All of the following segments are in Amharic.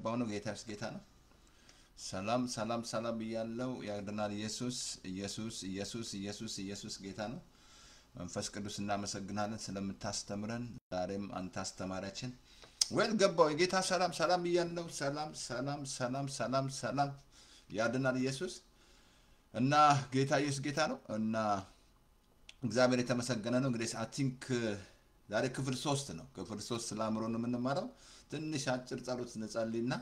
ባውኑ ጌታስ ጌታ ነው ሰላም ሰላም ሰላም ይያለው ያድናል ኢየሱስ ጌታ ነው መንፈስ ቅዱስ እናመሰግናለን ስለምታስተምረን ዛሬም አንተ አስተማሪያችን ወል ገባው ጌታ ሰላም ሰላም ይያለው ሰላም ያድናል ኢየሱስ እና ጌታ ኢየሱስ ጌታ ነው እና እግዚአብሔር የተመሰገነ ነው እንግዲህ አይ ቲንክ ዛሬ ክፍል 3 ነው ክፍል 3 ስላምሮ ነው የምንማረው ትንሽ አጭር ጸሎት እንጸልይና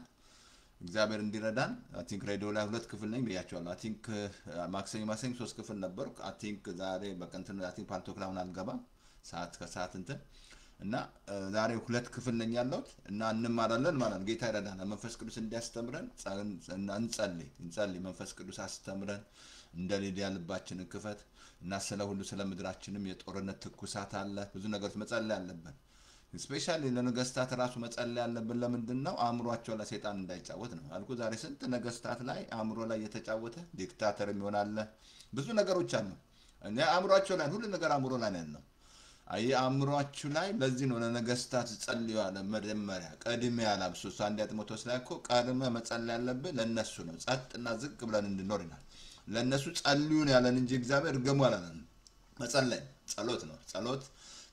እግዚአብሔር እንዲረዳን አይ ቲንክ ሬዲዮ ላይ ሁለት ክፍል ነኝ ብያቸዋለሁ አይ ቲንክ ማክሰኞ 3 ክፍል ነበር አይ ቲንክ ዛሬ በቀንተን አይ ቲንክ ፓንቶክላውን አልገባም ሰዓት ከሰዓት እንትን እና ዛሬ ሁለት ክፍል ነኝ ያለሁት እና እንማራለን ማለት ጌታ ይረዳናል መንፈስ ቅዱስ እንዲያስተምረን እንጸልይ መንፈስ ቅዱስ አስተምረን እንደ ሊዲያ ልባችንን ክፈት እና ስለሁሉ ስለምድራችንም የጦርነት ትኩሳት አለ ብዙ ነገሮች መጸለይ አለብን ስፔሻሊ ለነገስታት ራሱ መጸለይ አለብን ለምንድነው አእምሮአቸው ለሰይጣን እንዳይጫወት ነው አልኩ ዛሬ ስንት ነገስታት ላይ አእምሮ ላይ የተጫወተ ዲክታተር ይሆናል ብዙ ነገሮች አሉ እና አእምሮአቸው ላይ ሁሉ ነገር አእምሮ ላይ ነው አይ አእምሮአችሁ ላይ ለዚህ ነው ለነገስታት ጸልዩ አለ መጀመሪያ ቀድሜ ያላብሱ አንድ ያጥሞቶስ ላይ እኮ ቀድመ መጸለይ ያለብን ለነሱ ነው ጸጥና ዝቅ ብለን እንድንኖርና ለነሱ ጸልዩን ያለን እንጂ እግዚአብሔር እርገሙ አላለን መጸለይ ጸሎት ነው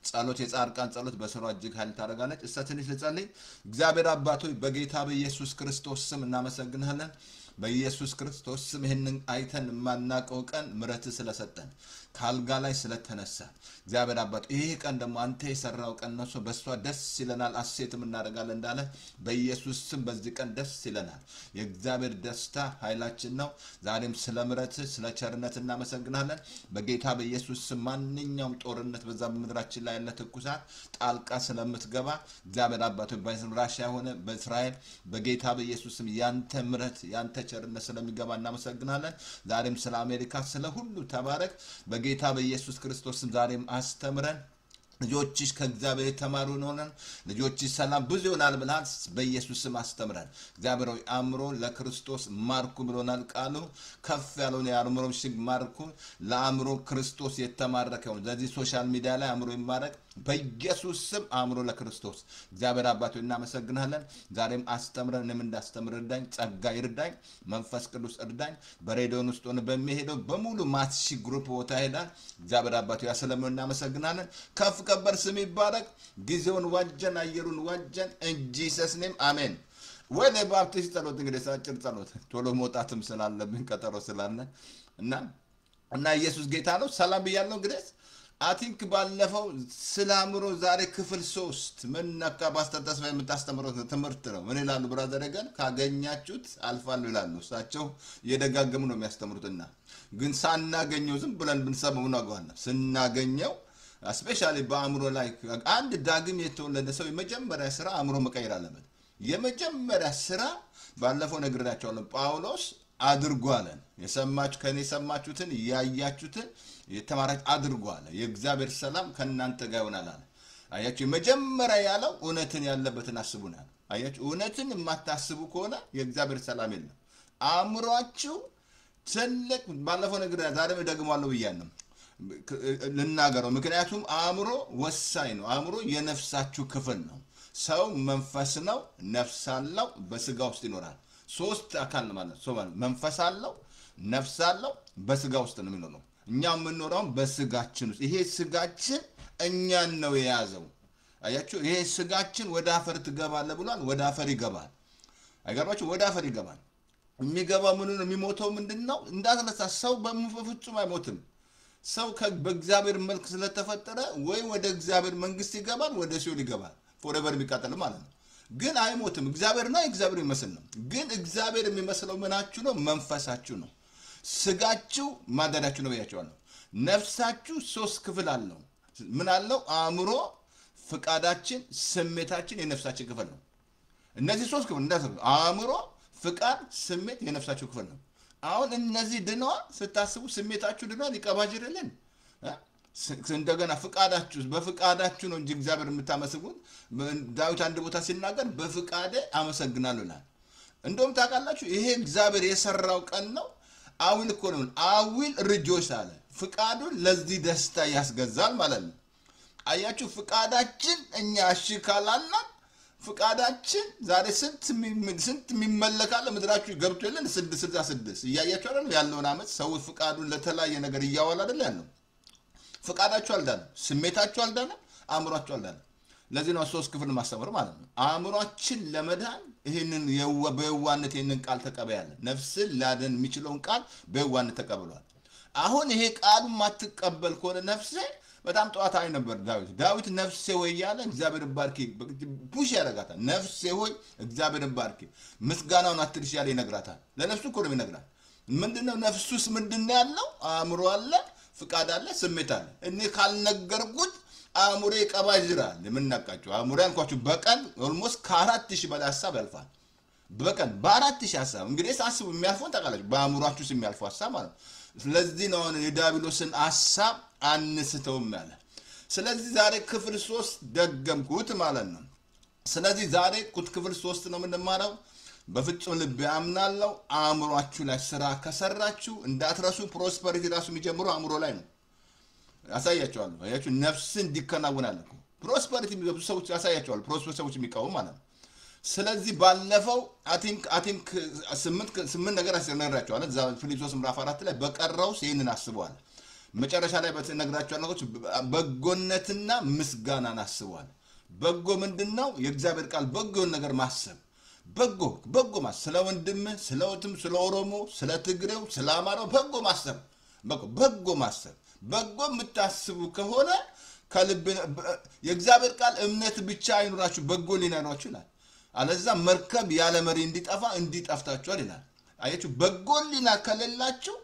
ጸሎት የጻድቃን ጸሎት በስራው እጅግ ኃይል ታደርጋለች እሰትንሽ ለጸልይ እግዚአብሔር አባቶይ በጌታ በኢየሱስ ክርስቶስ ስም እናመሰግናለን በኢየሱስ ክርስቶስ ስም ይሄንን አይተን ማናቀው ቀን ምሕረት ስለሰጠን ካልጋ ላይ ስለተነሳ እግዚአብሔር አባቶ ይሄ ቀን ደግሞ አንተ የሰራው ቀን ነው በሷ ደስ ይለናል አሴትም እናደርጋለን እንዳለ በኢየሱስ ስም በዚህ ቀን ደስ ይለናል የእግዚአብሔር ደስታ ኃይላችን ነው ዛሬም ስለ ምሕረት ስለ ቸርነት እናመሰግናለን በጌታ በኢየሱስ ስም ማንኛውም ጦርነት በዛ በምድራችን ላይ ያለ ትኩሳት ጣልቃ ስለምትገባ እግዚአብሔር አባቶ በራሽያ ሆነ በእስራኤል በጌታ በኢየሱስ ስም ያንተ ምሕረት ያንተ ቸርነት ስለሚገባ እናመሰግናለን ዛሬም ስለ አሜሪካ ስለ ሁሉ ተባረክ በጌታ በኢየሱስ ክርስቶስ ስም ዛሬም አስተምረን ልጆችሽ ከእግዚአብሔር ተማሩ ነውና ልጆችሽ ሰላም ብዙ ይሆናል ብለሃል በኢየሱስ ስም አስተምረን እግዚአብሔር ሆይ አእምሮ ለክርስቶስ ማርኩ ብሎናል ቃሉ ከፍ ያለውን የአእምሮ ሽግ ማርኩ ለአእምሮ ክርስቶስ የተማረከው ለዚህ ሶሻል ሚዲያ ላይ አእምሮ ይማረክ በኢየሱስ ስም አእምሮ ለክርስቶስ እግዚአብሔር አባቶ እናመሰግናለን ዛሬም አስተምረን እኔም እንዳስተምር እርዳኝ ጸጋ ይርዳኝ መንፈስ ቅዱስ እርዳኝ በሬዲዮን ውስጥ ሆነ በሚሄደው በሙሉ ማትሺ ግሩፕ ቦታ ሄዳል እግዚአብሔር አባቶ ያሰለመው እናመሰግናለን ከፍ ከበር ስም ይባረክ ጊዜውን ዋጀን አየሩን ዋጀን ኢየሱስ ኔም አሜን ወለ ባፕቲስት ጸሎት እንግዲህ ሳጭር ጸሎት ቶሎ መውጣትም ስላለብን ቀጠሮ ስላለ እና ኢየሱስ ጌታ ነው ሰላም ብያለሁ እንግዲህ I think ባለፈው ስላምሮ ዛሬ ክፍል 3 ምን ነካ ባስተተስፋ የምታስተምረው ትምህርት ነው ምን ይላሉ ብራዘር ገን ካገኛችሁት አልፋሉ ይላሉ እሳቸው የደጋገሙ ነው የሚያስተምሩትና ግን ሳናገኘው ዝም ብለን ብንሰማው ነው አጓና ስናገኘው especially በአእምሮ ላይ አንድ ዳግም የተወለደ ሰው የመጀመሪያ ስራ አእምሮ መቀየር አለበት የመጀመሪያ ስራ ባለፈው ነግሬያቸዋለሁ ጳውሎስ አድርጓለን የሰማችሁ ከኔ ሰማችሁትን ያያችሁትን የተማራች አድርጓለ የእግዚአብሔር ሰላም ከናንተ ጋር ይሆናል አያችሁ የመጀመሪያ ያለው እውነትን ያለበትን አስቡናል አያችሁ እውነትን የማታስቡ ከሆነ የእግዚአብሔር ሰላም የለም አእምሮአችሁ ትልቅ ባለፈው ነገር ዛሬም ደግሞአለው ብያለሁ ልናገረው ምክንያቱም አእምሮ ወሳኝ ነው አእምሮ የነፍሳችሁ ክፍል ነው ሰው መንፈስ ነው ነፍስ አለው በስጋ ውስጥ ይኖራል ሶስት አካል ማለት ሰው መንፈስ አለው ነፍስ አለው በስጋ ውስጥ ነው የሚኖረው እኛም የምንኖረው በስጋችን ውስጥ ይሄ ስጋችን እኛን ነው የያዘው አያችሁ ይሄ ስጋችን ወደ አፈር ትገባለ ብሏል ወደ አፈር ይገባል አይገርማችሁ ወደ አፈር ይገባል የሚገባው ምን ነው የሚሞተው ምንድነው እንዳተነሳ ሰው በፍጹም አይሞትም ሰው በእግዚአብሔር መልክ ስለተፈጠረ ወይ ወደ እግዚአብሔር መንግስት ይገባል ወደ ሲኦል ይገባል forever የሚቃጠል ማለት ነው ግን አይሞትም እግዚአብሔር ነው እግዚአብሔር ይመስል ነው ግን እግዚአብሔር የሚመስለው ምናችሁ ነው መንፈሳችሁ ነው ስጋችሁ ማደራችሁ ነው ያያችኋል ነፍሳችሁ 3 ክፍል አለው ምን አለው አእምሮ ፍቃዳችን ስሜታችን የነፍሳችን ክፍል ነው እነዚህ 3 ክፍል እንደዚህ አእምሮ ፍቃድ ስሜት የነፍሳችሁ ክፍል ነው አሁን እነዚህ ድነዋ ስታስቡ ስሜታችሁ ድነዋ ሊቀባጅርልን እንደገና ፍቃዳችሁ በፍቃዳችሁ ነው እንጂ እግዚአብሔር የምታመስጉት ዳዊት አንድ ቦታ ሲናገር በፍቃደ አመሰግናለሁና እንደውም ታውቃላችሁ ይሄ እግዚአብሔር የሰራው ቀን ነው አዊል ኮን አዊል ሪጆይስ አለ ፍቃዱን ለዚህ ደስታ ያስገዛል ማለት ነው አያችሁ ፍቃዳችን እኛ እሺ ካላልና ፍቃዳችን ዛሬ ስንት የሚመለካለ ምድራችሁ ገብቶ የለን 666 እያያችሁ አይደል ያለውን አመት ሰው ፍቃዱን ለተለያየ ነገር እያዋለ አይደል ያለው ፍቃዳችሁ አልዳነም ስሜታችሁ አልዳነም አእምሯችሁ አልዳነም ለዚህ ነው 3 ክፍል ማስተማር ማለት ነው አእምሯችን ለመዳን ይሄንን በየዋነት ይሄንን ቃል ተቀበያለ ነፍስን ላደን የሚችለውን ቃል በየዋነት ተቀበሏል አሁን ይሄ ቃሉ ማትቀበል ከሆነ ነፍሴ በጣም ጧታዊ ነበር ዳዊት ነፍሴ ሆይ ያለ እግዚአብሔር ባርኪ ፑሽ ያረጋታል ነፍሴ ሆይ እግዚአብሔር ባርኪ ምስጋናውን አትርሽ ያለ ይነግራታል ለነፍሱ እኮ ነው ይነግራል ምንድነው ነፍሱስ ምንድነው ያለው አእምሮ አለ ፍቃድ አለ ስሜት አለ እኔ ካልነገርኩት አእምሮ ይቀባጅራል ለምንናቃችሁ አእምሮ ያንኳችሁ በቀን ኦልሞስት ከ4000 በላይ ሐሳብ ያልፋል በቀን በ4000 ሐሳብ እንግዲህ ሳስቡ የሚያልፈው ተቃላችሁ በአእምሯችሁ የሚያልፈው ሐሳብ ማለት ስለዚህ ነው የዳቢሎስን ሐሳብ አንስተውም ያለ ስለዚህ ዛሬ ክፍል 3 ደገምኩት ማለት ነው ስለዚህ ዛሬ ክፍል 3 ነው የምንማረው በፍጹም ልብ ያምናለው አእምሯችሁ ላይ ስራ ከሰራችሁ እንዳትረሱ ፕሮስፐሪቲ ራሱ የሚጀምረው አእምሮ ላይ ነው ያሳያቸዋለሁ አያችሁ ነፍስን እንዲከናወናል ፕሮስፐሪቲ የሚገቡ ሰዎች ያሳያቸዋል ፕሮስፐር ሰዎች የሚቃወሙ ማለት ነው ስለዚህ ባለፈው አይ ቲንክ 8 ነገር አስነግራቸዋል እዛ ፊልጵስዩስ ምዕራፍ 4 ላይ በቀረው ይሄንን አስበዋል መጨረሻ ላይ በተነግራቸው ነገሮች በጎነትና ምስጋናን አስበዋል በጎ ምንድነው የእግዚአብሔር ቃል በጎን ነገር ማሰብ በጎ ማሰብ ስለ ወንድም ስለ ወትም ስለ ኦሮሞ ስለ ትግሬው ስለ አማራው በጎ ማሰብ በጎ የምታስቡ ከሆነ ከልብ የእግዚአብሔር ቃል እምነት ብቻ አይኖራችሁ በጎ ሊናኖራችሁ ይላል አለዛ መርከብ ያለ መሪ እንዲጠፍታችኋል ይላል አያችሁ በጎ ሊና ከሌላችሁ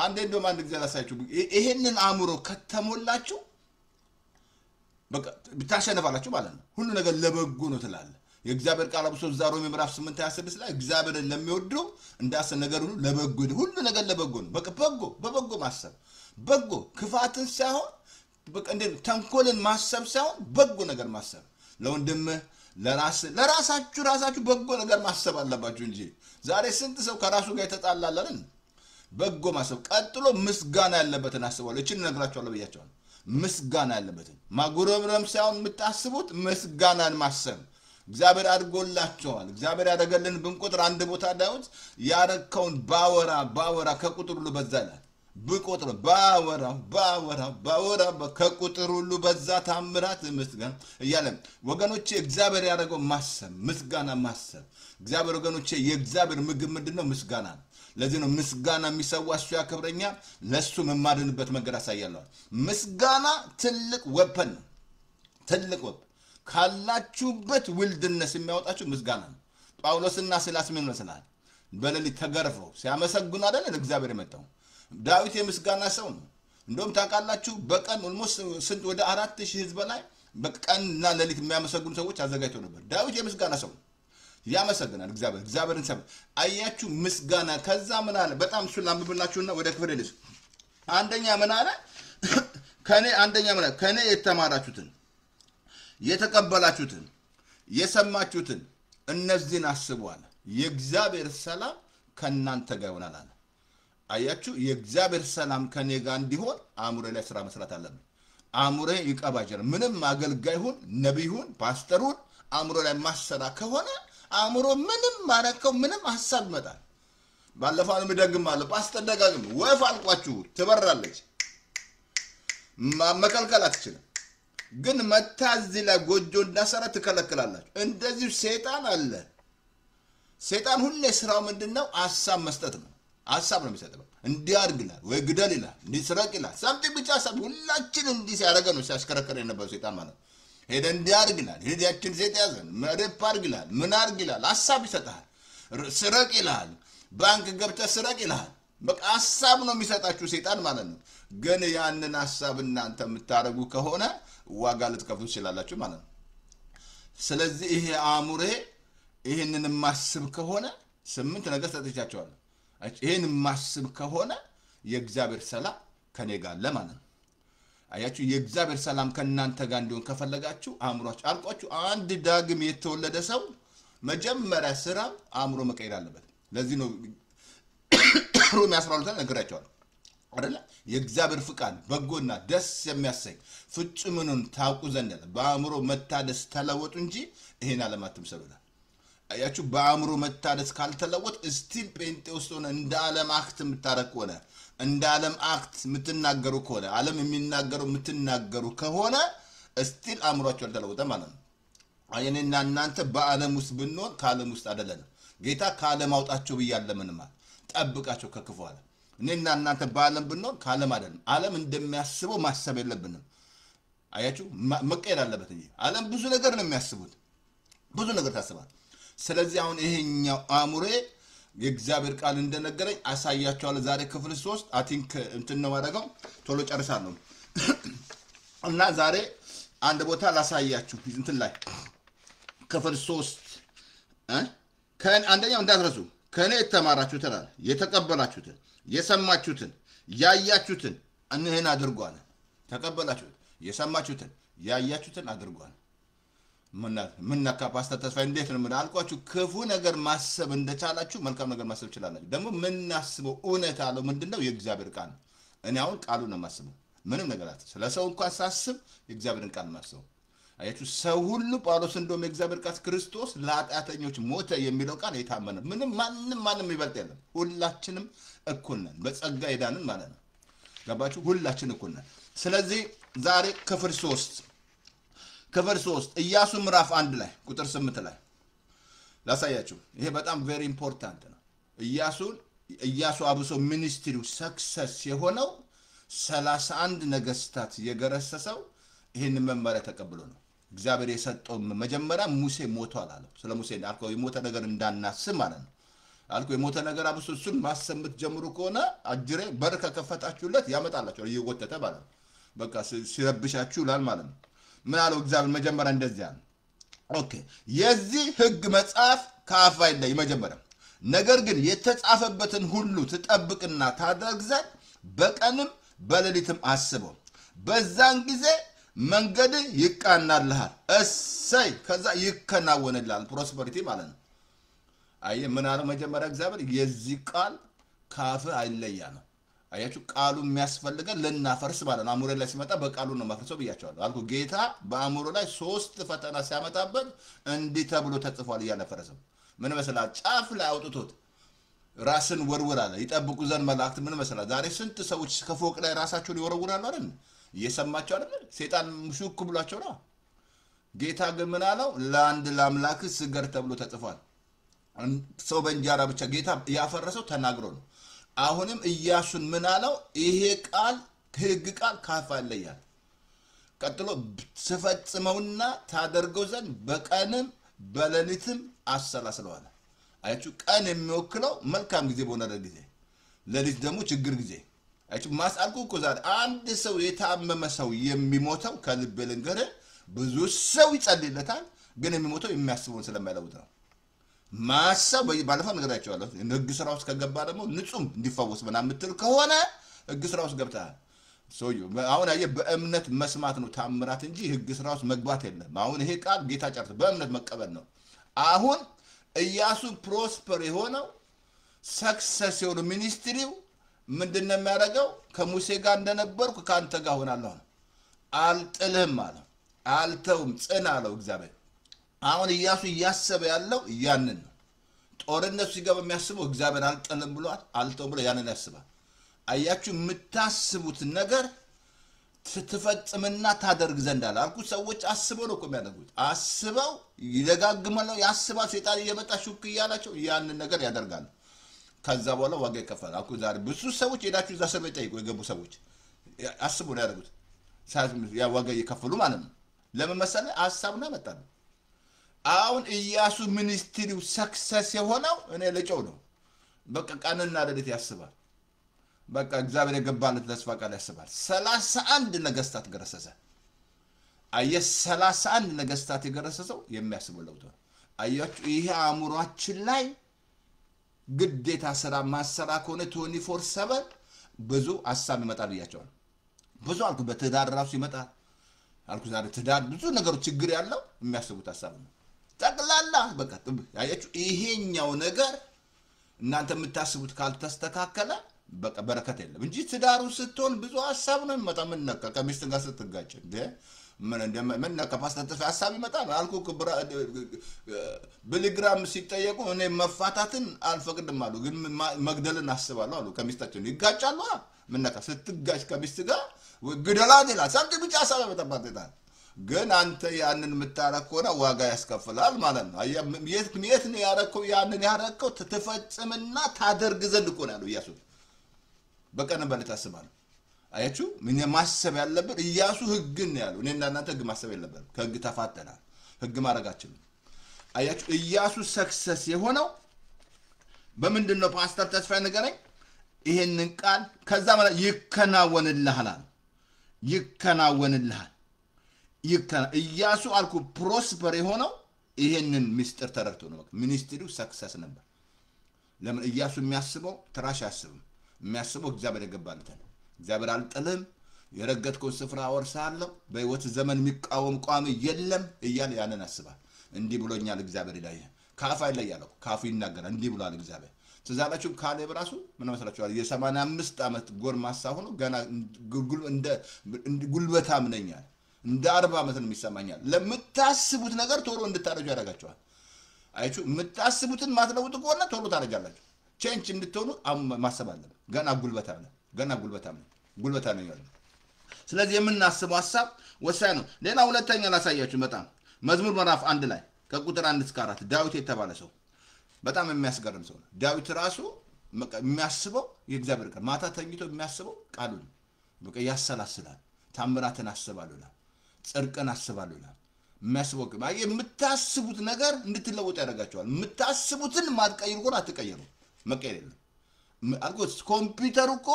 አንድ ጊዜ ላሳያችሁ ይሄንን አእምሮ ከተሞላችሁ በቃ ብታሸነፋላችሁ ማለት ነው ሁሉ ነገር ለበጎ ነው ትላለ የእግዚአብሔር ቃል አብሶ ዛሮሜ ምዕራፍ 8:26 ላይ እግዚአብሔርን ለሚወዱ እንዳሰ ነገር ሁሉ ነገር ለበጎ ነው በቃ በበጎ ማሰብ በጎ ክፋትን ሳይሆን በቃ እንደ ተንኮልን ማሰብ ሳይሆን በጎ ነገር ማሰብ ለወንድም ለራሳችሁ በጎ ነገር ማሰብ አለባችሁ እንጂ ዛሬ ስንት ሰው ከራሱ ጋር ተጣላላለን በጎ ማሰብ ቀጥሎ ምስጋና ያለበትን አስባለሁ እቺን ነግራችኋለሁ ብያችኋለሁ ምስጋና ያለበትን ማጉረምረም ሳይሆን የምታስቡት ምስጋናን ማሰብ እግዚአብሔር አድርጎላችኋል እግዚአብሔር ያደረገልን ብንቆጥር አንድ ቦታ ዳዊት ያረከውን ባወራ ከቁጥር ሁሉ በዛ ይላል ብቆጥር ባወራ ከቁጥር ሁሉ በዛ ታምራት ምስጋና እያለ ወገኖቼ እግዚአብሔር ያደረገው ማሰብ ምስጋና ማሰብ እግዚአብሔር ወገኖቼ የእግዚአብሔር ምግብ ምንድነው ምስጋና ለዚህ ነው ምስጋና የሚሰዋ እሱ ያከብረኛ ለሱ መማድንበት መንገድ አሳያለሁ ምስጋና ትልቅ ወፐን ካላችሁበት ውልድነስ የሚያወጣችሁ ምስጋና ነው ጳውሎስና ሲላስ ምን መስላል በሌሊት ተገርፈው ሲያመሰግኑ አይደል እግዚአብሔር የመጣው ዳዊት የምስጋና ሰው ነው እንደውም ታውቃላችሁ በቀን ኦልሞስት ስንት ወደ 4000 ህዝብ በላይ በቀንና ሌሊት የሚያመሰግኑ ሰዎች አዘጋጅተው ነበር ዳዊት የምስጋና ሰው ያመሰግናል እግዚአብሔርን ሰው አያችሁ ምስጋና ከዛ ምን አለ በጣም እሱ ላምብላችሁና ወደ ክፍል ልጅ አንደኛ ምን አለ ከኔ የተማራችሁትን የተቀበላችሁትን የሰማችሁትን እነዚህን አስቡዋል የእግዚአብሔር ሰላም ከናንተ ጋር ይሆናል አለ አያችሁ የእግዚአብሔር ሰላም ከኔ ጋር እንዲሆን አእምሮ ላይ ስራ መስራት አለብን አእምሮ ይቀባጀር ምንም አገልጋይ ሁን ነብይ ሁን ፓስተር ሁን አእምሮ ላይ ማሰራ ከሆነ አእምሮ ምንም ማረከው ምንም ሐሳብ ይመጣል ባለፈው ምደግማለሁ ፓስተር ደጋግም ወፍ አልቋችሁ ትበራለች መከልከል አትችልም ግን መታዚ ላይ ጎጆ እንዳሰራ ትከለክላላችሁ እንደዚህ ሰይጣን አለ ሰይጣን ሁሌ ስራው ምንድነው ሐሳብ መስጠት ነው ሐሳብ ነው የሚሰጠው እንዲያርግላል ወይ ግደል ይላል እንዲስረቅ ይላል ሳምቲ ብቻ ሐሳብ ሁላችን እንዲህ ሲያደርገ ነው ሲያሽከረከረ የነበረው ሰይጣን ማለት ሄደ እንዲያርግላል ሄዲያችን ሰይጣን ያዘን መደብ አርግላል ምን አርግላል ሐሳብ ይሰጣል ስረቅ ይላል ባንክ ገብተ ስረቅ ይላል በቃ ሐሳብ ነው የሚሰጣችሁ ሰይጣን ማለት ነው ግን ያንን ሐሳብ እናንተ የምታረጉ ከሆነ ዋጋ ልትከፍሉ ትችላላችሁ ማለት ነው ስለዚህ ይሄ አእምሮ ይሄንን ማስብ ከሆነ 8 ነገር ሰጥቻቸዋለሁ ይሄን ማስብ ከሆነ የእግዚአብሔር ሰላም ከኔ ጋር አለ ማለት ነው አያችሁ የእግዚአብሔር ሰላም ከናንተ ጋር እንዲሆን ከፈለጋችሁ አእምሮአችሁ አልቋችሁ አንድ ዳግም የተወለደ ሰው መጀመሪያ ስራው አእምሮ መቀየር አለበት ለዚህ ነው ሮሜ 12 ነገራቸዋል አይደለ የእግዚአብሔር ፍቃድ በጎና ደስ የሚያሰኝ ፍጹምኑን ታውቁ ዘንድ በአእምሮ መታደስ ተለወጡ እንጂ ይሄን ዓለም አትምሰሉ። አያችሁ በአእምሮ መታደስ ካልተለወጥ ስቲል ጴንጤዎስ ሆነ እንደ ዓለም አክት የምታረቅ ሆነ እንደ ዓለም አክት የምትናገሩ ከሆነ ዓለም የሚናገሩ የምትናገሩ ከሆነ ስቲል አእምሯችሁ አልተለወጠ ማለት ነው። አየኔና እናንተ በዓለም ውስጥ ብንሆን ከዓለም ውስጥ አይደለም። ጌታ ከዓለም አውጣቸው ብያለሁ ምንም ጠብቃቸው ከክፉ ዓለም። እኔና እናንተ በዓለም ብንሆን ከዓለም አይደለም። ዓለም እንደሚያስበው ማሰብ የለብንም። አያችሁ መቀየር አለበት እንጂ ዓለም ብዙ ነገር ነው የሚያስቡት፣ ብዙ ነገር ታስባል። ስለዚህ አሁን ይሄኛው አእምሮ የእግዚአብሔር ቃል እንደነገረኝ አሳያቸዋለሁ። ዛሬ ክፍል 3 አይ ቲንክ እንትን ነው ማድረገው ቶሎ ጨርሳለሁ እና ዛሬ አንድ ቦታ ላሳያችሁ እንትን ላይ ክፍል 3 አንደኛው እንዳትረሱ ከኔ የተማራችሁትን አለ የተቀበላችሁትን የሰማችሁትን ያያችሁትን እንህን አድርጓል። ተቀበላችሁት የሰማችሁትን ያያችሁትን አድርጓል። ምንነካ ፓስተር ተስፋዬ እንዴት ነው ምን አልኳችሁ? ክፉ ነገር ማሰብ እንደቻላችሁ መልካም ነገር ማሰብ ይችላልላችሁ። ደግሞ ምናስበው እውነት አለው ምንድነው? የእግዚአብሔር ቃል ነው። እኔ አሁን ቃሉ ነው ማስበው ምንም ነገር አለ ስለሰው እንኳን ሳስብ የእግዚአብሔርን ቃል ማስበው። አያችሁ ሰው ሁሉ ጳውሎስ እንደውም የእግዚአብሔር ቃል ክርስቶስ ለኃጢአተኞች ሞተ የሚለው ቃል የታመነ ምንም ማንም ይበልጥ የለም። ሁላችንም እኩል ነን በጸጋ የዳንን ማለት ነው። ገባችሁ? ሁላችን እኩል ነን። ስለዚህ ዛሬ ክፍል 3 ኢያሱ ምዕራፍ 1 ላይ ቁጥር 8 ላይ ላሳያችሁ። ይሄ በጣም ቬሪ ኢምፖርታንት ነው። ኢያሱ አብሶ ሚኒስትሪው ሰክሰስ የሆነው 31 ነገስታት የገረሰሰው ይሄን መመሪያ ተቀብሎ ነው። እግዚአብሔር የሰጠው መጀመሪያ ሙሴ ሞቷል አለ። ስለ ሙሴ አልኮ የሞተ ነገር እንዳናስብ ማለት ነው። አልኮ የሞተ ነገር አብሶ እሱን ማሰምት ጀምሩ ከሆነ አጅሬ በር ከከፈታችሁለት ያመጣላችሁ እየጎተተ ማለት ነው። በቃ ሲረብሻችሁ ይላል ማለት ነው። ምን አለው እግዚአብሔር መጀመሪያ እንደዚህ አለ። ኦኬ የዚህ ህግ መጽሐፍ ከአፍ አይለይ መጀመሪያ ነገር ግን የተጻፈበትን ሁሉ ትጠብቅና ታደርግ ዘንድ በቀንም በሌሊትም አስበው በዛን ጊዜ መንገድ ይቃናልሃል። እሰይ ከዛ ይከናወንልሃል። ፕሮስፐሪቲ ማለት ነው። አየ ምን አለው መጀመሪያ እግዚአብሔር የዚህ ቃል ካፍ አይለያ ነው። አያችሁ ቃሉ የሚያስፈልገን ለናፈርስ ማለት ነው። አእምሮ ላይ ሲመጣ በቃሉ ነው ማፍረሰው ብያቸዋለሁ አልኩ። ጌታ በአእምሮ ላይ 3 ፈተና ሲያመጣበት እንዲህ ተብሎ ተጽፏል እያለ ፈረሰው። ምን መሰላል ጫፍ ላይ አውጥቶት ራስን ወርውራለ ይጠብቁ ዘንድ መላእክት ምን መሰላል ዛሬ ስንት ሰዎች ከፎቅ ላይ ራሳቸውን ይወረውራሉ አይደል? እየሰማቸው አይደል? ሰይጣን ሙሽክ ብሏቸው ነው። ጌታ ግን ምን አለው? ለአንድ ለአምላክ ስገድ ተብሎ ተጽፏል። ሰው በእንጀራ ብቻ ጌታ ያፈረሰው ተናግሮ ነው። አሁንም ኢያሱን ምን አለው? ይሄ ቃል ህግ ቃል ካፍ አይለያል። ቀጥሎ ተፈጽመውና ታደርገው ዘንድ በቀንም በሌሊትም አሰላስለዋል። አያችሁ ቀን የሚወክለው መልካም ጊዜ በሆነ ጊዜ፣ ሌሊት ደግሞ ችግር ጊዜ። አያችሁ ማሳልኩ እኮ ዛሬ አንድ ሰው የታመመ ሰው የሚሞተው ከልብ ልንገርህ ብዙ ሰው ይጸልይለታል፣ ግን የሚሞተው የሚያስበውን ስለማይለውጥ ነው። ማሰብ ባለፈው ነገራቸዋለሁ። ህግ ስራ ውስጥ ከገባ ደግሞ ንጹም እንዲፈወስ ምናምን የምትል ከሆነ ህግ ስራ ውስጥ ገብተሃል። አሁን አየህ በእምነት መስማት ነው ታምራት እንጂ ህግ ስራ ውስጥ መግባት የለም። አሁን ይሄ ቃል ጌታ ጨርሶ በእምነት መቀበል ነው። አሁን ኢያሱ ፕሮስፐር የሆነው ሰክሰስ የሆነው ሚኒስትሪው ምንድነው የሚያደርገው? ከሙሴ ጋር እንደነበርኩ ካንተ ጋር ሆናለሁ አልጥልህም አለው። አልተውም ጽና አለው እግዚአብሔር። አሁን ኢያሱ እያሰበ ያለው ያንን ነው። ጦርነቱ ሲገባ የሚያስበው እግዚአብሔር አልጥልም ብሏል አልተውም ብሎ ያንን ያስባል። አያችሁ የምታስቡት ነገር ትፈጽምና ታደርግ ዘንድ አለ አልኩ። ሰዎች አስበው ነው እኮ የሚያደርጉት። አስበው ይደጋግማሉ። ያስባል። ሰይጣን እየመጣ ሹክ እያላቸው ያንን ነገር ያደርጋሉ። ከዛ በኋላ ዋጋ ይከፈላል አልኩ። ዛሬ ብዙ ሰዎች ሄዳችሁ እዛ ሰው ጠይቁ። የገቡ ሰዎች አስበው ነው ያደርጉት። ያ ዋጋ እየከፈሉ ማለት ነው። ለምን መሰለህ? ሐሳብና መጣሉ። አሁን ኢያሱ ሚኒስትሪው ሰክሰስ የሆነው እኔ ለጨው ነው። በቃ ቀንና ሌሊት ያስባል። በቃ እግዚአብሔር የገባለት ተስፋ ቃል ያስባል። 31 ነገስታት ገረሰሰ። አየህ 31 ነገስታት የገረሰሰው የሚያስበው ለውጥ ነው። አያችሁ ይሄ አእምሯችን ላይ ግዴታ ስራ ማሰራ ከሆነ 24/7 ብዙ ሐሳብ ይመጣል ብያቸዋል። ብዙ አልኩ በትዳር ራሱ ይመጣል አልኩ። ዛሬ ትዳር ብዙ ነገሮች ችግር ያለው የሚያስቡት ሐሳብ ነው። ጠቅላላ በቃ አያችሁ ይሄኛው ነገር እናንተ የምታስቡት ካልተስተካከለ በቃ በረከት የለም እንጂ ትዳሩ ስትሆን ብዙ ሐሳብ ነው የሚመጣ። ምን ነካ ከሚስት ጋር ስትጋጭ እንዴ ምን ነካ ፓስተር ተስፋ ሐሳብ ይመጣል አልኩ። ብልግራም ሲጠየቁ እኔ መፋታትን አልፈቅድም አሉ፣ ግን መግደልን አስባለሁ አሉ። ከሚስታቸው ይጋጫሉ። ምን ነካ ስትጋጭ ከሚስት ጋር ግደላት ይላል። ሳንተ ብቻ ሐሳብ ያመጣባት ይላል። ግን አንተ ያንን የምታረግ ከሆነ ዋጋ ያስከፍላል ማለት ነው። የት ነው ያረከው? ያንን ያረከው ትፈጽምና ታደርግ ዘንድ እኮ ነው ያለው ኢያሱ። በቀን በሌት ታስባለህ። አያችሁ ምን ማሰብ ያለበት ኢያሱ ህግን ነው ያለው። እኔና እናንተ ህግ ማሰብ የለብንም። ከህግ ተፋተናል። ህግ ማድረጋችን አያችሁ። ኢያሱ ሰክሰስ የሆነው በምንድነው? ፓስተር ተስፋዬ ንገረኝ ይሄንን ቃል። ከዛ ማለት ይከናወንልሃል፣ ይከናወንልሃል። ኢያሱ አልኩ ፕሮስፐር የሆነው ይሄንን ሚስጥር ተረድቶ ነው። ሚኒስትሪው ሰክሰስ ነበር። ለምን? ኢያሱ የሚያስበው ትራሽ ያስብም የሚያስበው እግዚአብሔር የገባለትን እግዚአብሔር አልጥልም፣ የረገጥከውን ስፍራ አወርሳለሁ፣ በህይወት ዘመን የሚቃወም ቋሚ የለም እያለ ያንን አስባል። እንዲህ ብሎኛል እግዚአብሔር ይላል። ካፋ ይለያል፣ ካፉ ይናገራል። እንዲህ ብሏል እግዚአብሔር። ትዛላችሁ ካሌብ ራሱ ምን መስላችኋል? የ85 ዓመት ጎልማሳ ሆኖ ገና እንደ ጉልበታም ነኛል። እንደ 40 ዓመት ነው የሚሰማኛል። ለምታስቡት ነገር ቶሎ እንድታረጁ ያደርጋችኋል። አይችሁ የምታስቡትን ማትለውጡ ከሆነ ቶሎ ታረጃላችሁ። ቼንጅ እንድትሆኑ ማሰብ አለበት። ገና ጉልበታም ነው፣ ገና ጉልበታም ነው ያለው። ስለዚህ የምናስበው ሐሳብ ወሳኝ ነው። ሌላ ሁለተኛ ላሳያችሁ። በጣም መዝሙር ምዕራፍ 1 ላይ ከቁጥር 1 እስከ 4 ዳዊት የተባለ ሰው በጣም የሚያስገርም ሰው ነው። ዳዊት ራሱ የሚያስበው የእግዚአብሔር ቃል ማታ ተኝቶ የሚያስበው ቃሉን በቃ ያሰላስላል። ታምራትን አስባለሁ፣ ጽድቅን አስባለሁ። የሚያስበው የምታስቡት ነገር እንድትለወጡ ያደርጋቸዋል። የምታስቡትን ማትቀይሩ ከሆነ አትቀየሩ። መቀየር የለም አልኩት። ኮምፒውተር እኮ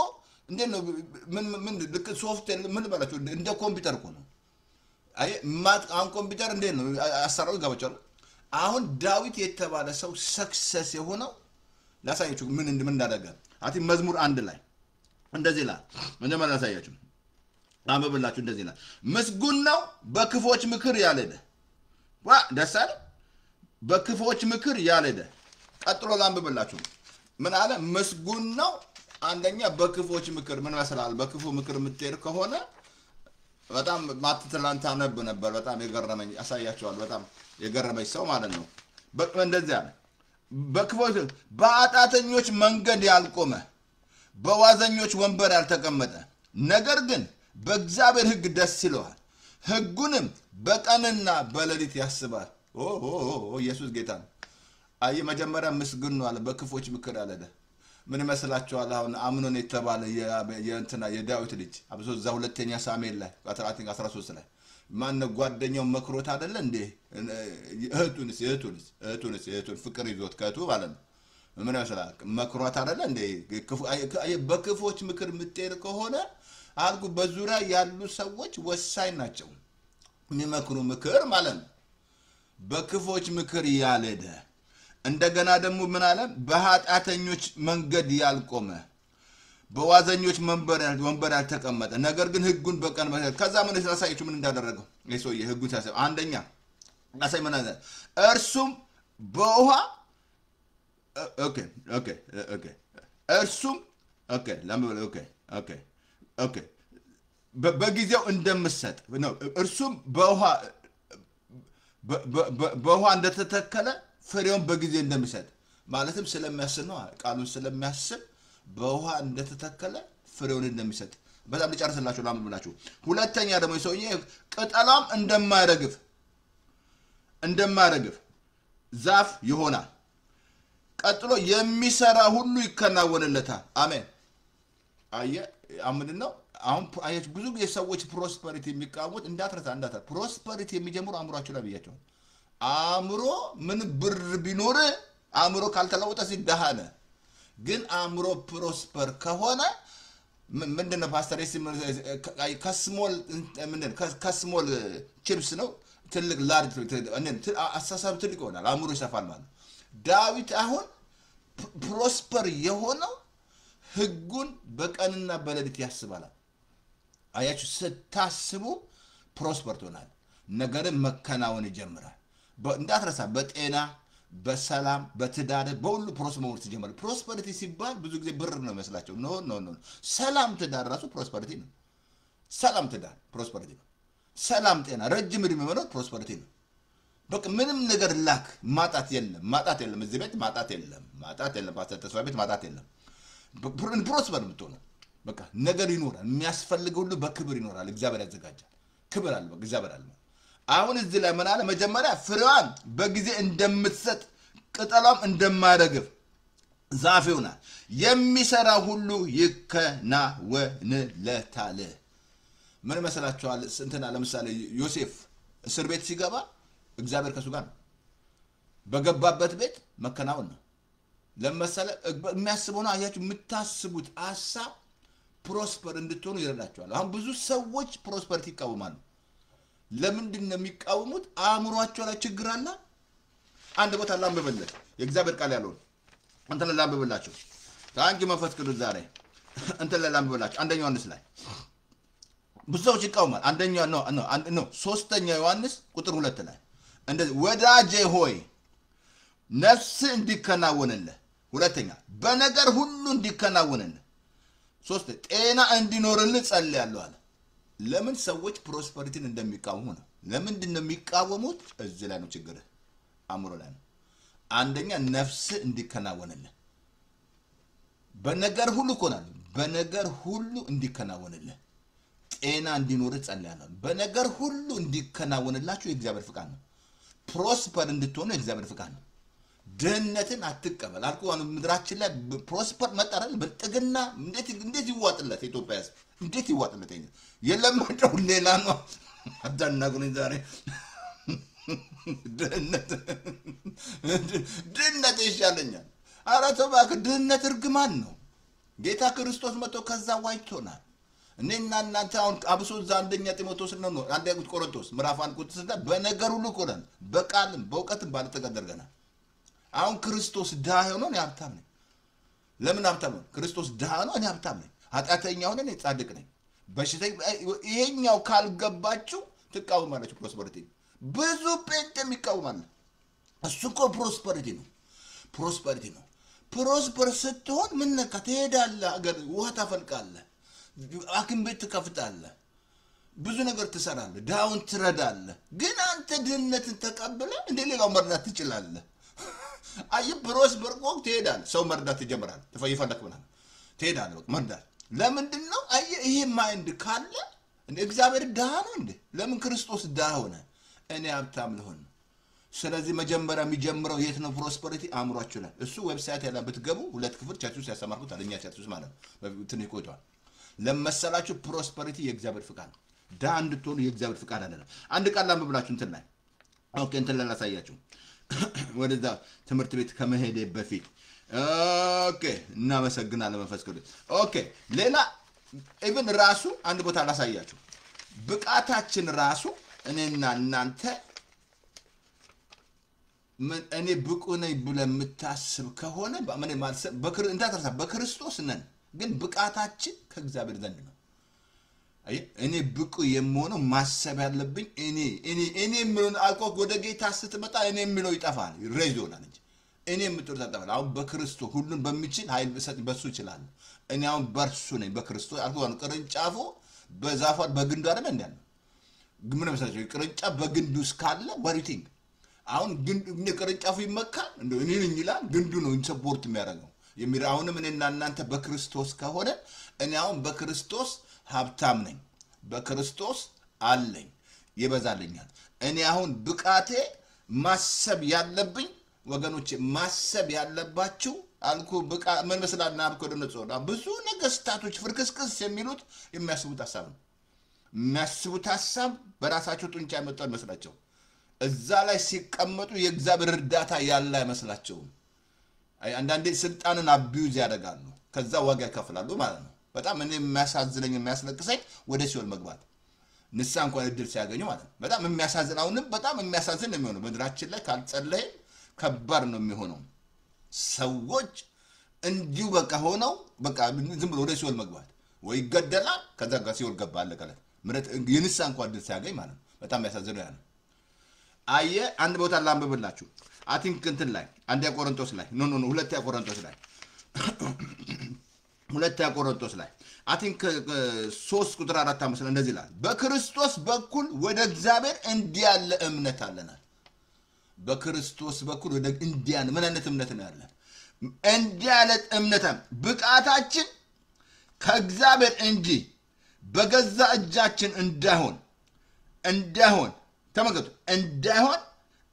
እንዴት ነው? ምን ልክ ሶፍትዌር ምን ባላችሁ እንደ ኮምፒውተር እኮ ነው። አሁን ኮምፒውተር እንዴት ነው አሰራሩ ይገባችኋል። አሁን ዳዊት የተባለ ሰው ሰክሰስ የሆነው ላሳያችሁ ምን እንዳደረገ። መዝሙር 1 ላይ እንደዚህ ይላል። እንደማን ላሳያችሁ አንብብላችሁ። እንደዚህ ይላል፣ ምስጉን ነው በክፎች ምክር ያልሄደ። ደስ አለ። በክፎች ምክር ያልሄደ። ቀጥሎ ላንብብላችሁ ምን አለ? ምስጉን ነው አንደኛ በክፎች ምክር። ምን መስላል? በክፉ ምክር የምትሄድ ከሆነ በጣም ማትትላንት አነብ ነበር። በጣም የገረመኝ አሳያቸዋለሁ። በጣም የገረመኝ ሰው ማለት ነው። እንደዚህ አለ፣ በክፎች በኃጢአተኞች መንገድ ያልቆመ፣ በዋዘኞች ወንበር ያልተቀመጠ፣ ነገር ግን በእግዚአብሔር ሕግ ደስ ይለዋል፣ ሕጉንም በቀንና በሌሊት ያስባል። ኢየሱስ ጌታ ነው። አይ መጀመሪያ ምስጉን ነው አለ በክፎች ምክር ያልሄደ። ምን ይመስላችኋል? አሁን አምኖን የተባለ የዳዊት ልጅ አብሶ እዛ ሁለተኛ ሳሙኤል ላይ 13 ላይ ማን ጓደኛው መክሮት አይደለ እንዴ? እህቱንስ ፍቅር ይዞት ከቱ ማለት ነው። ምን ይመስላል? መክሮት አይደለ እንዴ? በክፎች ምክር የምትሄድ ከሆነ አልኩ በዙሪያ ያሉ ሰዎች ወሳኝ ናቸው። የሚመክሩ ምክር ማለት ነው። በክፎች ምክር ያልሄደ፣ እንደገና ደግሞ ምን አለ? በኃጢአተኞች መንገድ ያልቆመ፣ በዋዘኞች ወንበር ያልተቀመጠ፣ ነገር ግን ሕጉን በቀን ከዛ ምን ያሳየችሁ ምን እንዳደረገው የሰውዬ ሕጉን ሲያሳይ አንደኛ አሳይ ምን አለ? እርሱም በውሃ እርሱም በጊዜው እንደምሰጥ ነው። እርሱም በውሃ እንደተተከለ ፍሬውን በጊዜ እንደሚሰጥ ማለትም ስለሚያስብ ነው። ቃሉን ስለሚያስብ በውሃ እንደተተከለ ፍሬውን እንደሚሰጥ በጣም ልጨርስላችሁ ላምብላችሁ። ሁለተኛ ደግሞ ሰውዬ ቅጠላም እንደማይረግፍ ዛፍ ይሆናል። ቀጥሎ የሚሰራ ሁሉ ይከናወንለታል። አሜን። ምንድን ነው አሁን አያችሁ ብዙ ጊዜ ሰዎች ፕሮስፐሪቲ የሚቃወሙት እንዳትረሳ ፕሮስፐሪቲ የሚጀምሩ አእምሯቸው ላይ ብያቸው። አእምሮ ምን ብር ቢኖር አእምሮ ካልተለወጠ ሲደሃነ ግን አእምሮ ፕሮስፐር ከሆነ ምንድነው ፓስተር ከስሞል ቺፕስ ነው ትልቅ ላርጅ አሳሳብ ትልቅ ይሆናል። አእምሮ ይሰፋል ማለት። ዳዊት አሁን ፕሮስፐር የሆነው ሕጉን በቀንና በሌሊት ያስባል። አያችሁ ስታስቡ ፕሮስፐር ትሆናል። ነገርን መከናወን ይጀምራል። እንዳትረሳ በጤና በሰላም በትዳር በሁሉ ፕሮስፐሪቲ ሲጀምር ፕሮስፐሪቲ ሲባል ብዙ ጊዜ ብር ነው መስላቸው ኖ ሰላም ትዳር ራሱ ፕሮስፐሪቲ ነው ሰላም ትዳር ፕሮስፐሪቲ ነው ሰላም ጤና ረጅም እድሜ መኖር ፕሮስፐሪቲ ነው በቃ ምንም ነገር ላክ ማጣት የለም እዚህ ቤት ማጣት የለም ፓስተር ተስፋ ቤት ማጣት የለም ፕሮስፐር የምትሆነው በቃ ነገር ይኖራል የሚያስፈልገው ሁሉ በክብር ይኖራል እግዚአብሔር ያዘጋጃል ክብር አለ በቃ እግዚአብሔር አለ አሁን እዚህ ላይ ምን አለ መጀመሪያ ፍሬዋን በጊዜ እንደምትሰጥ ቅጠሏም እንደማይረግፍ ዛፍ ይሆናል የሚሰራ ሁሉ ይከናወንለታል ምን መሰላችኋል እንትና ለምሳሌ ዮሴፍ እስር ቤት ሲገባ እግዚአብሔር ከሱ ጋር ነው በገባበት ቤት መከናወን ነው ለምሳሌ የሚያስበው ነው አያችሁ የምታስቡት ሐሳብ ፕሮስፐር እንድትሆኑ ይረዳቸዋል አሁን ብዙ ሰዎች ፕሮስፐሪቲ ይቃወማሉ ለምንድን ነው የሚቃወሙት አእምሮአቸው ላይ ችግር አለ አንድ ቦታ ላንብብልህ የእግዚአብሔር ቃል ያለው እንትን ላንብብላችሁ ታንኪ መንፈስ ቅዱስ ዛሬ እንትን ላንብብላችሁ አንደኛ ዮሐንስ ላይ ብዙ ሰዎች ይቃወማል አንደኛ ነው ሶስተኛ ዮሐንስ ቁጥር 2 ላይ እንደዚህ ወዳጄ ሆይ ነፍስ እንዲከናወንልህ ሁለተኛ በነገር ሁሉ እንዲከናወንልህ ሶስት ጤና እንዲኖርልህ ጸልያለሁ አለ ለምን ሰዎች ፕሮስፐሪቲን እንደሚቃወሙ ነው ለምንድን ነው የሚቃወሙት እዚህ ላይ ነው ችግር አእምሮ ላይ ነው አንደኛ ነፍስ እንዲከናወንልህ በነገር ሁሉ ኮናል በነገር ሁሉ እንዲከናወንልህ ጤና እንዲኖርህ ጸልያለሁ በነገር ሁሉ እንዲከናወንላችሁ የእግዚአብሔር ፍቃድ ነው ፕሮስፐር እንድትሆኑ የእግዚአብሔር ፍቃድ ነው ድህነትን አትቀበል አልኩ አሁን ምድራችን ላይ ፕሮስፐር መጣራል በጥግና እንዴት ይዋጥለት ኢትዮጵያ እንዴት ይዋጥለት የለመደው ሌላ ነው አዳናጉኝ ዛሬ ድህነት ይሻለኛል አራተው ባክ ድህነት እርግማን ነው ጌታ ክርስቶስ መጥቶ ከዛ ዋይቶናል እኔና እናንተ አሁን አብሶ አንደኛ ጢሞቴዎስ ነው አንደኛ ቆሮንቶስ ምዕራፍ 1 ቁጥር 6 በነገር ሁሉ ቆረን በቃልም በእውቀትም ባለተቀደርገናል አሁን ክርስቶስ ድሃ ሆኖ ነው ሀብታም ነኝ ለምን ሀብታም ነው ክርስቶስ ድሃ ነው እኔ ሀብታም ነኝ ኃጢአተኛ ሆነ እኔ ጻድቅ ነኝ በሽተኛ ይሄኛው ካልገባችሁ ትቃወማላችሁ ፕሮስፐሪቲ ብዙ ጴንጤም ይቃወማል እሱ እኮ ፕሮስፐሪቲ ነው ፕሮስፐር ስትሆን ምን ነካ ትሄዳለህ አገር ውሃ ታፈልቃለህ አክም ቤት ትከፍታለህ ብዙ ነገር ትሰራለህ ዳውን ትረዳለህ ግን አንተ ድህነትን ተቀበለ እንደ ሌላው መርዳት ትችላለህ አይ ፕሮስፐር ቆም ትሄዳለህ ሰው መርዳት ይጀምራል ይፈልክብናል ትሄዳለህ መርዳት ለምንድን ነው አይ ይሄ ማይንድ ካለ እንደ እግዚአብሔር ድሃ ነው እንዴ ለምን ክርስቶስ ድሃ ሆነ እኔ ሀብታም ልሆን ስለዚህ መጀመሪያ የሚጀምረው የት ነው ፕሮስፐሪቲ አእምሯችሁ ላይ እሱ ዌብሳይት ያለ ብትገቡ ሁለት ክፍል ቻቹስ ያስተማርኩት አለኛ ቻቹስ ማለት ነው ትንሽ ቆይቷል ለመሰላችሁ ፕሮስፐሪቲ የእግዚአብሔር ፍቃድ ነው ድሃ እንድትሆኑ የእግዚአብሔር ፍቃድ አይደለም አንድ ቃል ላንብብላችሁ እንትን ላይ ኦኬ እንትን ላሳያችሁ ወደዛ ትምህርት ቤት ከመሄዴ በፊት ኦኬ እናመሰግናለን መንፈስ ቅዱስ ኦኬ ሌላ ኢቭን ራሱ አንድ ቦታ ላሳያችሁ ብቃታችን ራሱ እኔና እናንተ እኔ ብቁ ነኝ ብለን የምታስብ ከሆነ ምን ማለት እንዳትረሳ በክርስቶስ ነን ግን ብቃታችን ከእግዚአብሔር ዘንድ ነው አይ እኔ ብቁ የምሆነው ማሰብ ያለብኝ እኔ ምንን አልቆ ወደ ጌታ ስትመጣ እኔ ምነው ይጠፋል ሬዞና እንጂ እኔ ምጥር ተጠበል አሁን በክርስቶስ ሁሉን በሚችል ኃይል በሱ ይችላል እኔ አሁን በርሱ ነኝ በክርስቶስ አልቆ ቅርንጫፉ በዛፋት በግንዱ አይደል እንዴ ምን መሰለሽ ቅርንጫፍ በግንዱ እስካለ ወሪቲንግ አሁን ግንዱ ቅርንጫፉ ይመካል እንደው እኔ ነኝ ይላል ግንዱ ነው ሰፖርት የሚያደርገው የሚራውንም እኔና እናንተ በክርስቶስ ከሆነ እኔ አሁን በክርስቶስ ሀብታም ነኝ በክርስቶስ አለኝ ይበዛልኛል እኔ አሁን ብቃቴ ማሰብ ያለብኝ ወገኖች ማሰብ ያለባችሁ አልኩ በቃ ምን መስላልና አብኮደነጾና ብዙ ነገስታቶች ፍርክስክስ የሚሉት የሚያስቡት ሐሳብ ነው የሚያስቡት ሐሳብ በራሳቸው ጡንቻ ያመጣው መስላቸው እዛ ላይ ሲቀመጡ የእግዚአብሔር እርዳታ ያለ አይመስላቸው አንዳንዴ ስልጣንን አቢዩዝ ያደርጋሉ ከዛ ዋጋ ይከፍላሉ ማለት ነው በጣም እኔ የሚያሳዝነኝ የሚያስለቅሰኝ ወደ ሲኦል መግባት ንሳ እንኳን እድል ሲያገኙ ማለት ነው በጣም የሚያሳዝን አሁንም በጣም የሚያሳዝን ነው የሚሆነው ምድራችን ላይ ካልጸለየ ከባድ ነው የሚሆነው ሰዎች እንዲሁ በቃ ሆነው በቃ ዝም ብሎ ወደ ሲኦል መግባት ወይ ይገደላል ከዛ ጋር ሲኦል ገባ አለቀለ ምረት የንሳ እንኳን እድል ሲያገኝ ማለት ነው በጣም ያሳዝነው ያ ነው አየ አንድ ቦታ ላንብብላችሁ አይ ቲንክ እንትን ላይ አንደኛ ቆሮንቶስ ላይ ኖ ሁለተኛ ቆሮንቶስ ላይ ሁለተኛ ቆሮንቶስ ላይ አይ ቲንክ 3 ቁጥር 4 5 ላይ እንደዚህ ይላል በክርስቶስ በኩል ወደ እግዚአብሔር እንዲህ ያለ እምነት አለናል በክርስቶስ በኩል ወደ እንዲህ ያለ ምን አይነት እምነት ነው ያለን እንዲህ ያለ እምነት ብቃታችን ከእግዚአብሔር እንጂ በገዛ እጃችን እንዳይሆን ተመልከቱ እንዳይሆን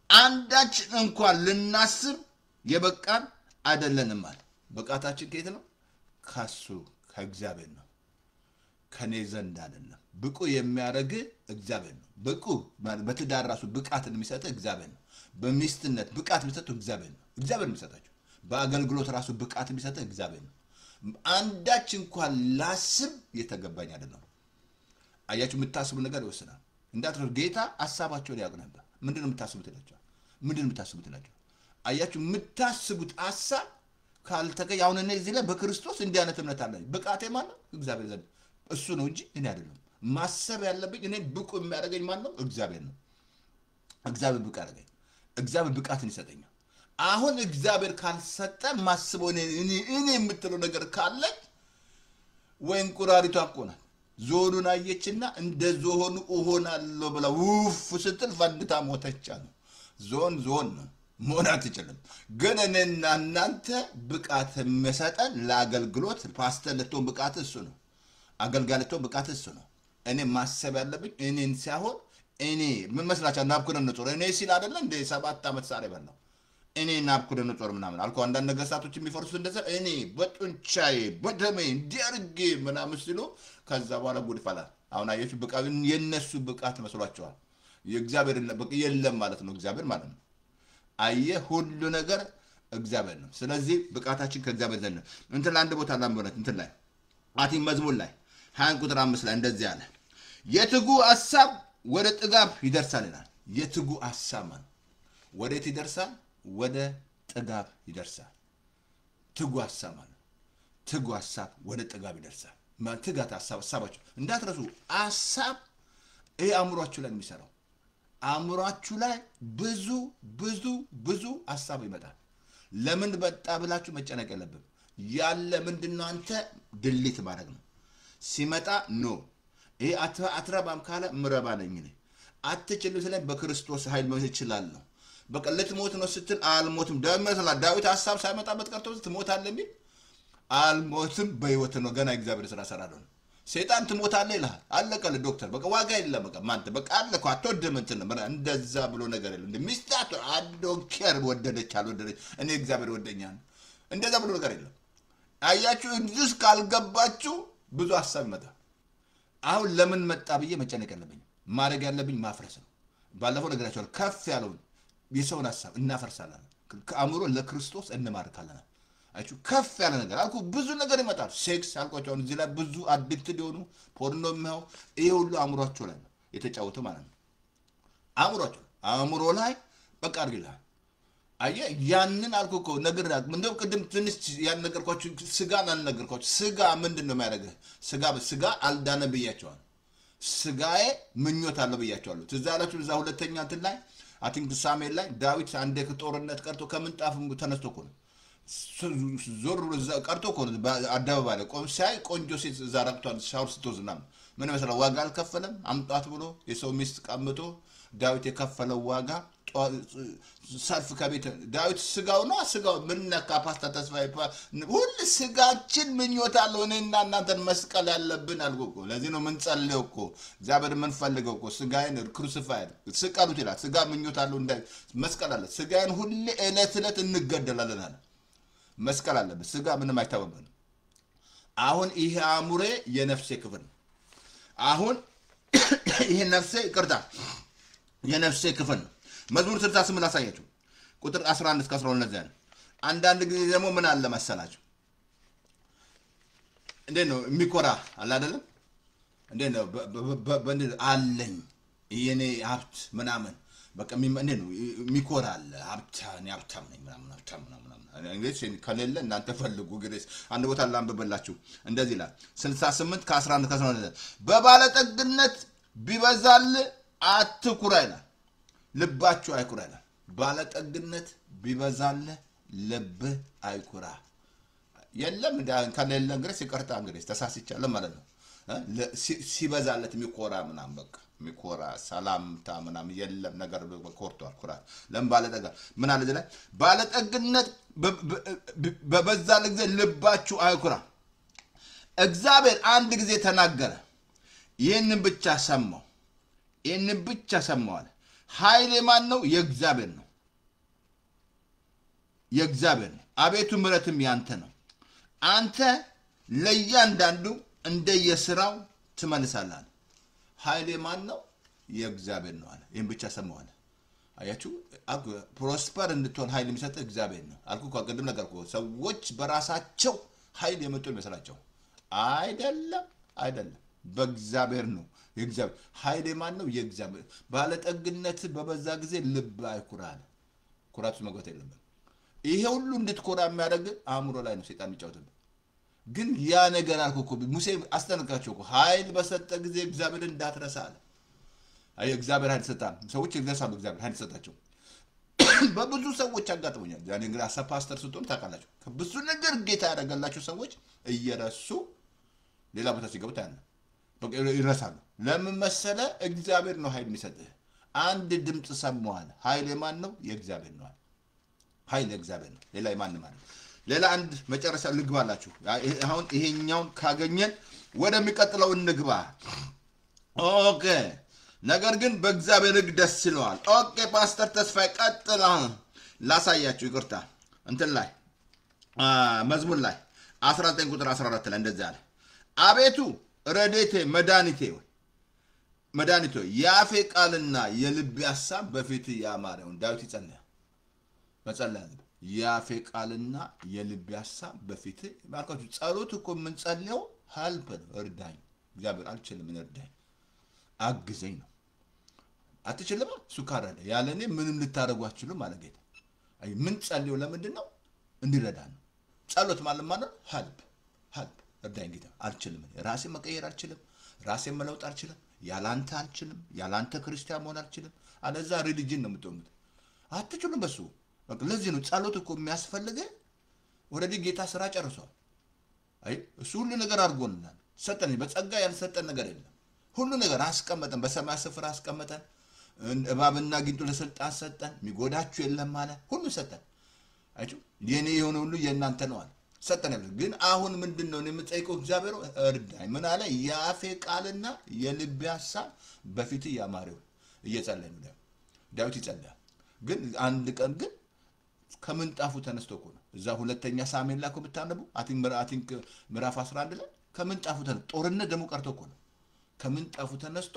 አንዳች እንኳን ልናስብ የበቃን አይደለንም ማለት ብቃታችን ከየት ነው ካሱ ከእግዚአብሔር ነው ከኔ ዘንድ አይደለም ብቁ የሚያደርግ እግዚአብሔር ነው ብቁ በትዳር ራሱ ብቃትን የሚሰጥ እግዚአብሔር ነው በሚስትነት ብቃት የሚሰጥ እግዚአብሔር ነው እግዚአብሔር የሚሰጣቸው በአገልግሎት ራሱ ብቃት የሚሰጥ እግዚአብሔር ነው አንዳች እንኳን ላስብ የተገባኝ አይደለም አያችሁ የምታስቡ ነገር ይወስናል እንዳትረሱ ጌታ ሐሳባቸውን ያውቅ ነበር ምንድነው የምታስቡት ይላቸው አያችሁ የምታስቡት ሐሳብ ካልተገኘ አሁን እዚህ ላይ በክርስቶስ እንዲህ አይነት እምነት አለኝ ብቃቴ ማለት እግዚአብሔር ዘንድ እሱ ነው እንጂ እኔ አይደለም ማሰብ ያለብኝ እኔ ብቁ የሚያደርገኝ ማን ነው እግዚአብሔር ነው እግዚአብሔር ብቁ ያደርገኝ እግዚአብሔር ብቃትን ይሰጠኛል አሁን እግዚአብሔር ካልሰጠ ማስበው እኔ የምትለው ነገር ካለ ወይን ቁራሪቷ አቆና ዞኑን አየችና እንደ ዞኑ እሆናለሁ ብላ ውፍ ስትል ፈንድታ ሞተች ነው ዞን ነው ሞናት ይችላል ግን እኔና እናንተ ብቃት የሚሰጠን ለአገልግሎት ፓስተር ለቶን ብቃት እሱ ነው አገልጋለቶ ብቃት እሱ ነው እኔ ማሰብ ያለብኝ እኔን ሳይሆን እኔ ምን መስላችሁ ናብኩደነጾር እኔ ሲል አይደለ እንደ 7 ዓመት ሳሬ በላው እኔ ናብኩደነጾር ምናምን አልኩ አንዳንድ ነገስታቶች የሚፈርሱት እንደዛ እኔ በጡንቻዬ በደሜ እንዲያርጌ ምናምን ሲሉ ከዛ በኋላ ጉድ ፈላል አሁን አየችሁ ብቃት የነሱ ብቃት መስሏቸዋል የእግዚአብሔር የለም ማለት ነው እግዚአብሔር ማለት ነው አየ ሁሉ ነገር እግዚአብሔር ነው ስለዚህ ብቃታችን ከእግዚአብሔር ዘንድ ነው እንትን አንድ ቦታ ላምበረት እንትን ላይ አቲ መዝሙር ላይ 20 ቁጥር 5 ላይ እንደዚህ አለ የትጉ ሐሳብ ወደ ጥጋብ ይደርሳል ይላል የትጉ ሐሳብ ማለት ወዴት ይደርሳል ወደ ጥጋብ ይደርሳል ትጉ ሐሳብ ማለት ትጉ ሐሳብ ወደ ጥጋብ ይደርሳል ማትጋት ሐሳባችሁ እንዳትረሱ ሐሳብ አእምሮአችሁ ላይ የሚሰራው አእምሮአችሁ ላይ ብዙ ሐሳብ ይመጣል ለምን በጣ ብላችሁ መጨነቅ የለብም ያለ ምንድነው አንተ ድሊት ማድረግ ነው ሲመጣ ኖ አትረባም ካለ ምረባ ነኝ ነኝ አትችሉ ስለ በክርስቶስ ኃይል ነው ይችላል ነው በቃ ለትሞት ነው ስትል አልሞትም ደመሰላ ዳዊት ሐሳብ ሳይመጣበት ቀርቶ ትሞታለህ እንዴ አልሞትም በህይወት ነው ገና እግዚአብሔር ስራ ሰራለው ሰይጣን ትሞታለህ ይላል አለቀለ ዶክተር በቃ ዋጋ የለም በቃ ማንተ በቃ አለከው አትወደም እንትን እንደዛ ብሎ ነገር የለም እንደ ሚስታቱ አዶን ኬር ወደደች አልወደደች እኔ እግዚአብሔር ወደኛል እንደዛ ብሎ ነገር የለም አያችሁ እንዱስ ካልገባችሁ ብዙ ሐሳብ ይመጣል አሁን ለምን መጣ ብዬ መጨነቅ ያለብኝ ማድረግ ያለብኝ ማፍረስ ነው ባለፈው ነገራቸው ከፍ ያለው የሰውን ሐሳብ እናፈርሳለን ከአእምሮ ለክርስቶስ እንማርካለን አችሁ ከፍ ያለ ነገር አልኩ ብዙ ነገር ይመጣል ሴክስ አልቆጫው እዚህ ላይ ብዙ አዲክትድ የሆኑ ፖርኖ ነው ይሄ ሁሉ አእምሮአቸው ላይ የተጫወተው ማለት ነው አእምሮ ላይ በቃ አርግላል አየ ያንን አልኩ ነገር ምንድነው ቅድም ትንሽ ያን ነገርኳችሁ ስጋን አልነገርኳችሁ ስጋ ምንድነው የሚያደርገው ስጋ አልዳነ ብያቸዋል ስጋዬ ምኞት አለ ብያቸዋል ትዛላችሁ እዛ ሁለተኛ እንትን ላይ አቲንክ ሳሙኤል ላይ ዳዊት አንዴ ከጦርነት ቀርቶ ከምንጣፍ ተነስቶ እኮ ነው ዞር ቀርቶ እኮ ነው አደባባይ ላይ ቆም ሳይ ቆንጆ ሴት ዛራቅቷል ሻውር ስትወዝና ምን መሰለው ዋጋ አልከፈለም አምጣት ብሎ የሰው ሚስት ቀምቶ ዳዊት የከፈለው ዋጋ ሰልፍ ከቤት ዳዊት ስጋው ነው ስጋው ምን ነካ ፓስታ ተስፋይ ሁሉ ስጋችን ምኞት አለው እኔና እናንተን መስቀል ያለብን አልጎቆ ለዚህ ነው ምን ጸልየው እኮ እግዚአብሔር ምን ፈልገው እኮ ስጋዬን ክሩሲፋይድ ስቀሉት ይላል ስጋ ምኞት አለው እንደ መስቀል አለ ስጋዬን ሁሉ እለት እንገደላለን አለ መስቀል አለበት ስጋ ምንም አይታወቅም አሁን ይሄ አእምሮዬ የነፍሴ ክፍል አሁን ይሄ ነፍሴ ይቅርታ የነፍሴ ክፍል መዝሙር 68 አሳያችሁ ቁጥር 11 እስከ 12 ያለ አንዳንድ ጊዜ ደግሞ ምን አለ መሰላችሁ እንዴ ነው የሚኮራ አለ አይደለም እንዴ ነው አለኝ የኔ ሀብት ምናምን በቃ እንዴ ነው የሚኮራ አለ ሀብታም ነኝ ምናምን እንግዲህ ከሌለ እናንተ ፈልጉ ግሬስ አንድ ቦታ ላንብብላችሁ እንደዚህ ይላል 68 ከ11 ከ12 በባለጠግነት ቢበዛል አትኩራ ይላል ልባችሁ አይኩራ ይላል ባለጠግነት ቢበዛልህ ልብህ አይኩራ የለም ከሌለ እንግዲህ ሲቀርታ እንግዲህ ተሳስቻለሁ ማለት ነው ሲበዛለት የሚኮራ ምናምን በቃ የሚኮራ ሰላምታ ምናምን የለም ነገር ኮርቷል ኩራት ለምን ባለጠጋ ምን አለ ዘለ ባለጠግነት በበዛለ ጊዜ ልባችሁ አይኩራ እግዚአብሔር አንድ ጊዜ ተናገረ ይሄንን ብቻ ሰማው አለ ኃይል ማን ነው የእግዚአብሔር ነው አቤቱ ምሕረትም ያንተ ነው አንተ ለእያንዳንዱ እንደየሥራው ትመልሳለህ ኃይል ማን ነው የእግዚአብሔር ነው አለ ይሄን ብቻ ሰማው አለ አያችሁ ፕሮስፐር እንድትሆን ኃይል የሚሰጥ እግዚአብሔር ነው አልኩ ቀደም ነገርኩ ሰዎች በራሳቸው ኃይል የመጡ ይመስላቸው አይደለም በእግዚአብሔር ነው የእግዚአብሔር ኃይል ማን ነው የእግዚአብሔር ባለጠግነት በበዛ ጊዜ ልብ አይኩራል ኩራቱ መግባት የለበት ይሄ ሁሉ እንድትኮራ የሚያደርግ አእምሮ ላይ ነው ሰይጣን የሚጫወተው ግን ያ ነገር አልኩ ሙሴ አስተነካቸው ኃይል በሰጠ ጊዜ እግዚአብሔር እንዳትረሳለ አይ እግዚአብሔር ኃይል ሰጣን ሰዎች ይገሳሉ እግዚአብሔር ኃይል ሰጣቸው በብዙ ሰዎች አጋጥሞኛል ያኔ እንግዲህ አሳ ፓስተር ስትሆን ታውቃላችሁ ከብዙ ነገር ጌታ ያደረገላችሁ ሰዎች እየረሱ ሌላ ቦታ ሲገቡ ታያለ በቃ ይረሳሉ ለምን መሰለ እግዚአብሔር ነው ኃይል የሚሰጥህ አንድ ድምጽ ሰማዋል ኃይል ማን ነው የእግዚአብሔር ነው ኃይል የእግዚአብሔር ነው ሌላ ማን ማለት ሌላ አንድ መጨረሻ ልግባላችሁ አሁን ይሄኛውን ካገኘን ወደሚቀጥለው እንግባ ኦኬ ነገር ግን በእግዚአብሔር ሕግ ደስ ይለዋል ኦኬ ፓስተር ተስፋዬ ቀጥላ ላሳያችሁ ይቅርታ እንትን ላይ መዝሙር ላይ 19 ቁጥር 14 ላይ እንደዛ አለ አቤቱ ረዴቴ መድኃኒቴ ያፌ ቃልና የልቤ ሐሳብ በፊት ያማረውን ዳዊት ይጸልያል መጸለያ ያፌ ቃልና የልቤ ሐሳብ በፊት ማርካችሁ ጸሎት እኮ ምን ጸልየው ሄልፕ እርዳኝ እግዚአብሔር አልችልም እርዳኝ አግዘኝ ነው አትችልም ሱካራለ ያለኔ ምንም ልታረጓችሉ ማለት ጌታ አይ ምን ጸልየው ለምንድን ነው እንዲረዳን ጸሎት ማለት ሄልፕ እርዳኝ ጌታ አልችልም ራሴ መቀየር አልችልም ራሴ መለውጥ አልችልም ያላንተ አልችልም ያላንተ ክርስቲያን መሆን አልችልም አለዛ ሪሊጅን ነው የምትሆኑት አትችሉም በሱ ለዚህ ነው ጸሎት እኮ የሚያስፈልገ ወረዲ ጌታ ስራ ጨርሷል አይ እሱ ሁሉ ነገር አድርጎልናል ሰጠን በጸጋ ያልሰጠን ነገር የለም ሁሉ ነገር አስቀመጠን በሰማይ ስፍራ አስቀመጠን እባብና ጊንጡ ለስልጣን ሰጠን የሚጎዳችሁ የለም ማለት ሁሉ ሰጠን አይቱ የኔ የሆነ ሁሉ የእናንተ ነው አለ ሰጠን ግን አሁን ምንድነው የምጠይቀው እግዚአብሔር እርዳኝ ምን አለ ያፌ ቃልና የልቤ ሐሳብ በፊት ያማረው እየጸለየ ነው ዳዊት ይጸልያል ግን አንድ ቀን ግን ከምንጣፉ ተነስቶ እኮ ነው እዛ ሁለተኛ ሳሙኤል ላይ ብታነቡ አቲንክ ምዕራፍ 11 ላይ ከምንጣፉ ተነስቶ ጦርነት ደሞ ቀርቶ እኮ ነው ከምንጣፉ ተነስቶ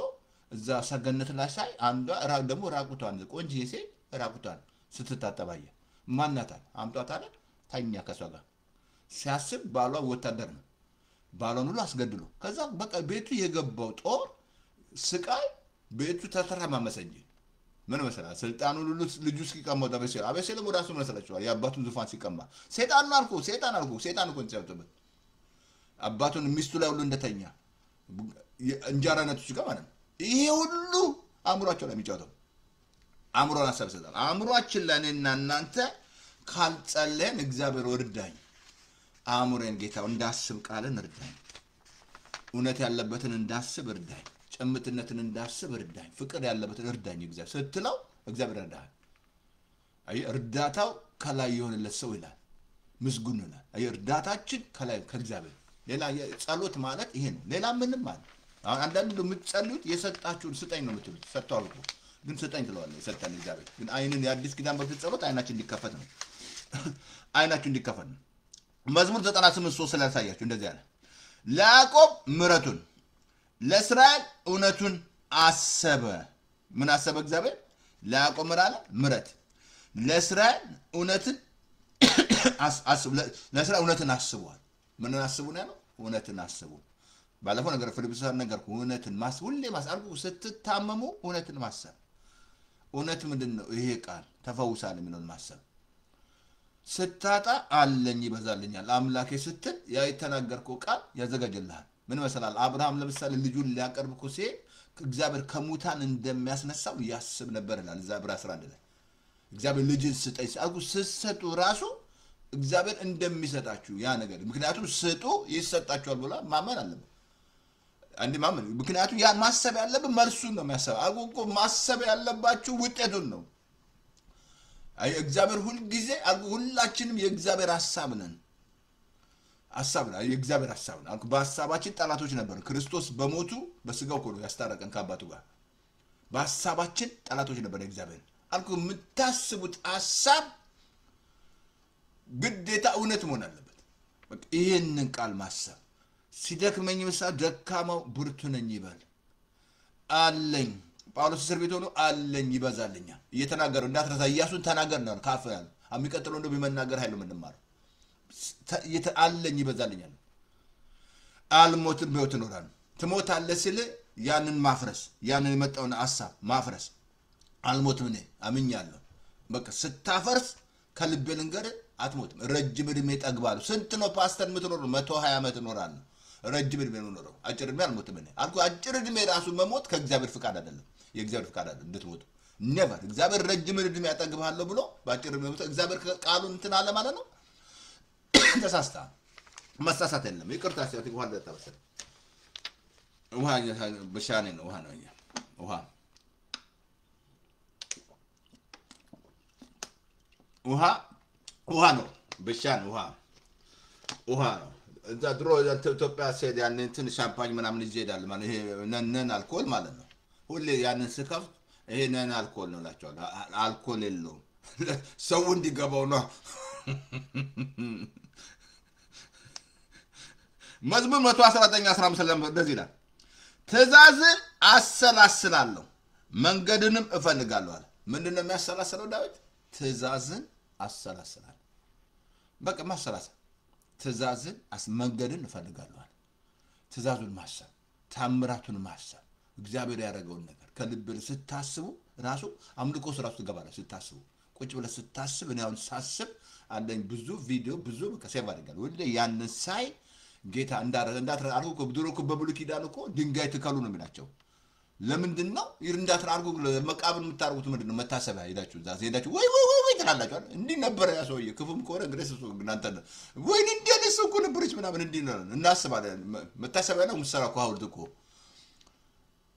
እዛ ሰገነት ላይ ሳይ አንዷ ደግሞ ራቁቷን ቆንጆ ሴት ራቁቷን ስትታጠባየ ማናታል አምጧታለ ታኛ ከሷ ጋር ሲያስብ ባሏ ወታደር ነው ባሏን ሁሉ አስገድሎ ከዛ በቃ ቤቱ የገባው ጦር ስቃይ ቤቱ ተተራማመሰኝ ምን መሰላ ስልጣኑ ሁሉ ልጁ ሲቀመጥ አቤሴሎም ወራሱ መሰላችኋል ያባቱን ዙፋን ሲቀማ ሰይጣን አልኩ እኮ እንጸልተበት አባቱን ሚስቱ ላይ ሁሉ እንደተኛ እንጀራነቱ ሲቀማ ማለት ይሄ ሁሉ አእምሮአቸው ላይ የሚጫወተው አእምሮን አሰብሰታል አእምሮአችን ለኔና እናንተ ካልጸለየን እግዚአብሔር ወርዳኝ አእምሮን ጌታው እንዳስብ ቃልን እርዳኝ እውነት ያለበትን እንዳስብ እርዳኝ ጨምትነትን እንዳስብ እርዳኝ ፍቅር ያለበትን እርዳኝ እግዚአብሔር ስትለው እግዚአብሔር ይረዳል አይ እርዳታው ከላይ የሆነለት ሰው ይላል ምስጉን ነው አይ እርዳታችን ከላይ ከእግዚአብሔር ሌላ ጸሎት ማለት ይሄ ነው ሌላ ምንም ማለት አንዳንዱ የምትጸልዩት የሰጣችሁን ስጠኝ ነው የምትሉት ሰጣው ግን ስጠኝ ትለዋለህ ሰጠን እግዚአብሔር ግን አይንን የአዲስ ኪዳን በፊት ጸሎት አይናችን እንዲከፈት ነው አይናችን እንዲከፈት ነው መዝሙር 98:3 ላይ ያሳያችሁ እንደዚህ አለ ለያዕቆብ ምሕረቱን ለእስራኤል እውነቱን አሰበ ምን አሰበ እግዚአብሔር ለያዕቆብ ምሕረት ለእስራኤል እውነትን ለእስራኤል እውነትን አስቧል ምን አስቡ ነው ያለው እውነትን አስቡ ባለፈው ነገር ፊልጵስዩስ ነገርኩ እውነትን ማስ ሁሌ ማሳርጉ ስትታመሙ እውነትን ማሰብ እውነት ምንድነው ይሄ ቃል ተፈውሳል ምን ማሰብ ስታጣ አለኝ ይበዛልኛል አምላኬ ስትል ያ የተናገርከው ቃል ያዘጋጀልሃል ምን መሰላል አብርሃም ለምሳሌ ልጁን ሊያቀርብ እግዚአብሔር ከሙታን እንደሚያስነሳው ያስብ ነበር ይላል ዛብራ 11 ላይ እግዚአብሔር ልጅን ስጠኝ አልኩ ስትሰጡ ራሱ እግዚአብሔር እንደሚሰጣችሁ ያ ነገር ምክንያቱም ስጡ ይሰጣችኋል ብሎ ማመን አለበት አንዲ ማመን ምክንያቱም ያ ማሰብ ያለበት መልሱን ነው የሚያሰብ አልኩ ማሰብ ያለባችሁ ውጤቱን ነው አይ እግዚአብሔር ሁሉ ጊዜ አልኩ ሁላችንም የእግዚአብሔር ሐሳብ ነን ሐሳብ ነው የእግዚአብሔር ሐሳብ ነው አልኩ በሐሳባችን ጠላቶች ነበር ክርስቶስ በሞቱ በስጋው ሁሉ ያስታረቀን ከአባቱ ጋር በሐሳባችን ጠላቶች ነበር እግዚአብሔር አልኩ የምታስቡት ሐሳብ ግዴታ እውነት መሆን አለበት በቃ ይሄንን ቃል ማሰብ ሲደክመኝ ምሳ ደካማው ብርቱ ነኝ ይባል አለኝ ጳውሎስ እስር ቤት ሆኖ አለኝ ይበዛልኛል እየተናገረው እንዳትረሳ ኢያሱን ተናገር ነው ካፈ ያለ አሚቀጥለው እንደው በመናገር ኃይሉ ምንማር አለኝ ይበዛልኛል አልሞትም በህይወት እኖራለሁ ትሞታለህ ሲል ያንን ማፍረስ ያንን የመጣውን ሐሳብ ማፍረስ አልሞትም እኔ አምኛለሁ በቃ ስታፈርስ ከልብ ልንገር አትሞትም ረጅም እድሜ ጠግባለሁ ስንት ነው ፓስተር የምትኖረው 120 ዓመት እኖራለሁ ረጅም እድሜ ነው ኖረው አጭር እድሜ አልሞትም እኔ አልኩ አጭር እድሜ ራሱ መሞት ከእግዚአብሔር ፍቃድ አይደለም የእግዚአብሔር ፍቃድ አይደለም እንድትሞቱ never እግዚአብሔር ረጅም እድሜ ያጠግባለሁ ብሎ ባጭር እድሜ ሞት እግዚአብሔር ቃሉን እንትን አለ ማለት ነው ተሳስታ መሳሳት የለም ይቅርታ ሲያት ውሃ ለታወሰ ውሃ በሻኔ ነው ውሃ ነው ውሃ ነው በሻን ውሃ ነው እዛ ድሮ ኢትዮጵያ ሲሄድ ያንን እንትን ሻምፓኝ ምናምን ይዘዳል ማለት ይሄ ነን አልኮል ማለት ነው ሁሌ ያንን ስከፍት ይሄ ነን አልኮል ነው ላቸዋል አልኮል የለውም ሰው እንዲገባው ነው መዝሙር 119:15 እንደዚህ ይላል ትእዛዝን አሰላስላለሁ መንገድንም እፈልጋለሁ አለ ምንድነው የሚያሰላስለው ዳዊት ትእዛዝን አሰላስላለሁ በቃ ማሰላሰል ትእዛዝን መንገድን እፈልጋለሁ አለ ትእዛዙን ማሰብ ታምራቱን ማሰብ እግዚአብሔር ያደረገውን ነገር ከልብ ስታስቡ ራሱ አምልኮ ራሱ ትገባለህ ስታስቡ ቁጭ ብለህ ስታስብ እኔ አሁን ሳስብ አለኝ ብዙ ቪዲዮ ብዙ ከሴቭ አድርጋለሁ ወደ ያንን ሳይ ጌታ እንዳትረ አርጉ ብድሮ በብሉ ኪዳን እኮ ድንጋይ ተከሉ ነው የሚላቸው ለምንድነው እንዳትረ አርጉ መቃብር የምታርጉት ምንድነው መታሰቢያ ሄዳችሁ ዛስ ሄዳችሁ ወይ ትላላችሁ እንዴ ነበር ያ ሰውዬ ክፉም ከሆነ ግሬስ እሱ እናንተ ወይ እንዴ ደስ እኮ ነበርች ምናምን እንዴ ነው እናስባለን መታሰቢያ ነው ሙሰራ እኮ ሐውልት እኮ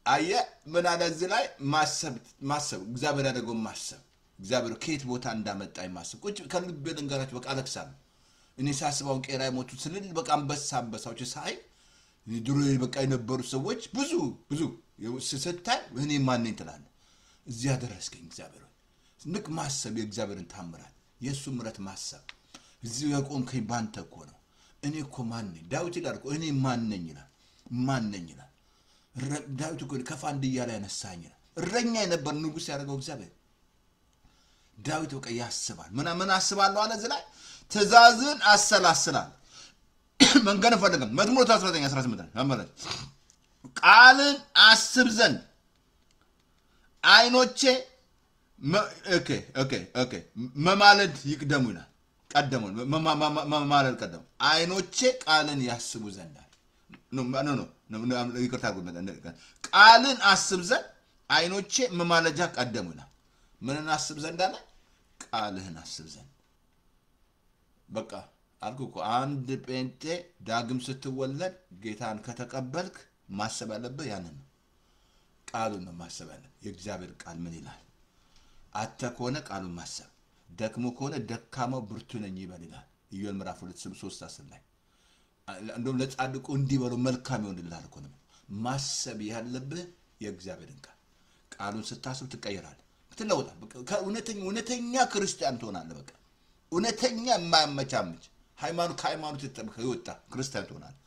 አየ ምን አለ እዚህ ላይ ማሰብ እግዚአብሔር ያደረገው ማሰብ እግዚአብሔር ከየት ቦታ እንዳመጣኝ ማሰብ ቁጭ ከልብ ልንገራችሁ በቃ አለክሳም እኔ ሳስባው ቄራይ ሞቱ ስንል በቃ አንበሳዎች ሳይ ድሮ በቃ የነበሩ ሰዎች ብዙ ስሰታይ እኔ ማን ነኝ ትላል እዚህ ያደረስከኝ እግዚአብሔር ንቅ ማሰብ የእግዚአብሔርን ታምራት የሱ ምረት ማሰብ እዚህ ያቆምከኝ ባንተ እኮ ነው እኔ እኮ ማን ነኝ ዳዊት ይላል እኮ እኔ ማን ነኝ ይላል ዳዊት እኮ ከፋንድያ ላይ ያነሳኝ እረኛ የነበር ንጉስ ያደረገው እግዚአብሔር ዳዊት በቃ ያስባል ምን አስባለሁ አለ እዚህ ላይ ትእዛዝን አሰላስላለሁ መንገድ ፈልገም መዝሙር 19:18 አመለች ቃልን አስብ ዘንድ አይኖቼ ኦኬ መማለድ ይቅደሙ ይላል ቀደሙ መማለድ ቀደሙ አይኖቼ ቃልን ያስቡ ዘንድ ኖ ይቅርታ አድርጉ ቃልን አስብ ዘንድ አይኖቼ መማለጃ ቀደሙ ይላል ምንን አስብ ዘንድ አለ ቃልህን አስብ ዘንድ በቃ አልኩ አንድ ጴንጤ ዳግም ስትወለድ ጌታን ከተቀበልክ ማሰብ ያለበት ያንን ነው ቃሉን ነው ማሰብ ያለበት የእግዚአብሔር ቃል ምን ይላል አተኮነ ቃሉን ማሰብ ደክሞ ከሆነ ደካማው ብርቱ ነኝ ይበል ይላል ኢዮኤል ምዕራፍ 2:3-10 ላይ እንደውም ለጻድቁ እንዲበሉ መልካም ይሆንልሃል እኮ ነው ማሰብ ያለበት የእግዚአብሔርን ቃሉን ስታስብ ትቀየራለህ ትለውጣለህ እውነተኛ ክርስቲያን ትሆናለህ በቃ እውነተኛ የማያመቻምች ሃይማኖት ተጠብቀ ይወጣ ክርስቲያን ትሆናለህ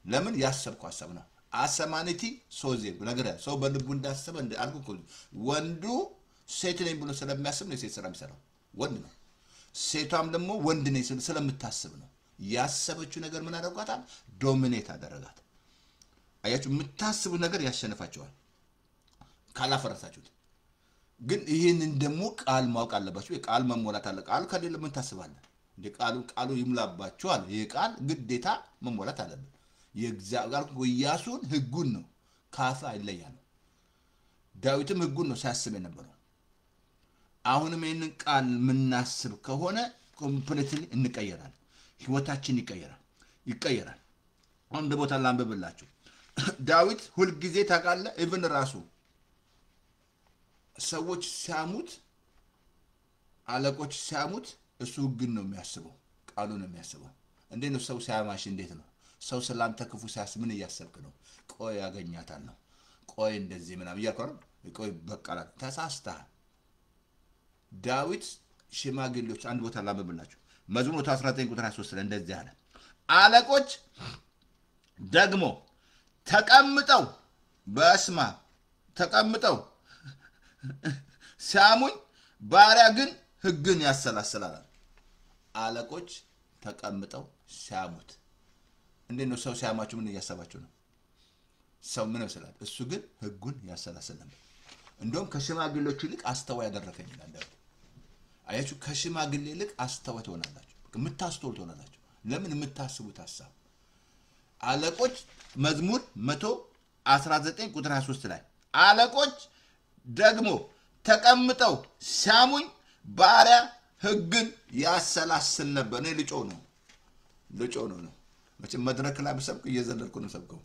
ለምን ያሰብኩ ሐሳብ ነው አሰማኒቲ ሶዜ ነገር ሰው በልቡ እንዳሰበ አልኩ ወንዱ ሴት ነኝ ብሎ ስለሚያስብ ነው ሴት ስራ የሚሰራው ወንድ ነው ሴቷም ደግሞ ወንድ ነኝ ስለምታስብ ነው ያሰበችው ነገር ምን አደረጋታል ዶሚኔት አደረጋት አያችሁ የምታስቡ ነገር ያሸነፋቸዋል ካላፈረሳችሁት ግን ይሄንን ደግሞ ቃል ማወቅ አለባችሁ የቃል መሞላት አለ ቃል ከሌለ ምን ታስባለህ እንደ ቃሉ ይምላባችኋል ይሄ ቃል ግዴታ መሞላት አለበት የእግዚአብሔር ኢያሱን ህጉን ነው ካፋ አይለያል ዳዊትም ህጉን ነው ሲያስብ የነበረው አሁንም ይህንን ቃል የምናስብ ከሆነ ኮምፕሊትሊ እንቀየራለን። ህይወታችን ይቀየራል። አንድ ቦታ ላንብብላችሁ። ዳዊት ሁልጊዜ ታውቃለህ፣ ኢቭን ራሱ ሰዎች ሲያሙት፣ አለቆች ሲያሙት እሱ ግን ነው የሚያስበው፣ ቃሉ ነው የሚያስበው። እንዴት ነው ሰው ሲያማሽ? እንዴት ነው ሰው ስላንተ ክፉ ሲያስብ ምን እያሰብክ ነው? ቆይ ያገኛታለሁ፣ ቆይ እንደዚህ ምናምን እያልኩ አይደል? ቆይ በቃላ ተሳስተሃል። ዳዊት ሽማግሌዎች አንድ ቦታ ላንብብላችሁ። መዝሙር 19 ቁጥር 23 ላይ እንደዚህ አለ፣ አለቆች ደግሞ ተቀምጠው በስማ ተቀምጠው ሲያሙኝ፣ ባሪያ ግን ሕግን ያሰላስላል። አለቆች ተቀምጠው ሲያሙት። እንዴት ነው ሰው ሲያማችሁ ምን እያሰባችሁ ነው? ሰው ምን ይመስላል? እሱ ግን ሕጉን ያሰላስል ነበር። እንደውም ከሽማግሌዎች ይልቅ አስተዋይ ያደረከኝ ይላል ዳዊት። አያችሁ፣ ከሽማግሌ ይልቅ አስተዋይ ትሆናላችሁ፣ የምታስተውሉ ትሆናላችሁ። ለምን? የምታስቡት ሐሳብ። አለቆች መዝሙር 119 ቁጥር 23 ላይ አለቆች ደግሞ ተቀምጠው ሲያሙኝ፣ ባሪያ ሕግን ያሰላስል ነበር። እኔ ልጮ ነው መቼም መድረክ ላይ በሰብክ እየዘለልኩ ነው ሰብከው።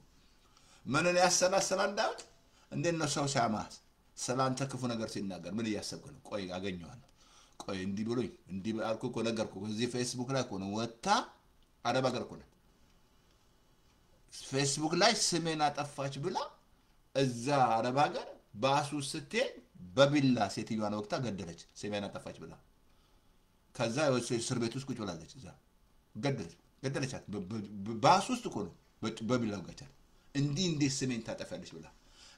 ምንን ያሰላስላል ዳዊት? እንዴት ነው ሰው ሲያማህ ስላንተ ክፉ ነገር ሲናገር ምን እያሰብክ ነው? ቆይ አገኘዋለሁ፣ ቆይ እንዲህ ብሎኝ እንዲህ አልኩ እኮ ነገርኩ። እዚህ ፌስቡክ ላይ እኮ ነው ወጣ አረብ ሀገር እኮ ነው ፌስቡክ ላይ ስሜን አጠፋች ብላ እዛ አረብ ሀገር ባሱ ስትሄድ በቢላ ሴትዮዋን ወቅታ ገደለች። ስሜን አጠፋች ብላ ከዛ እስር ቤት ውስጥ ቁጭ ብላለች። እዛ ገደለቻት። ባሱ ውስጥ እኮ ነው በቢላ ወጋቻት። እንዲህ ስሜን ታጠፋለች ብላ።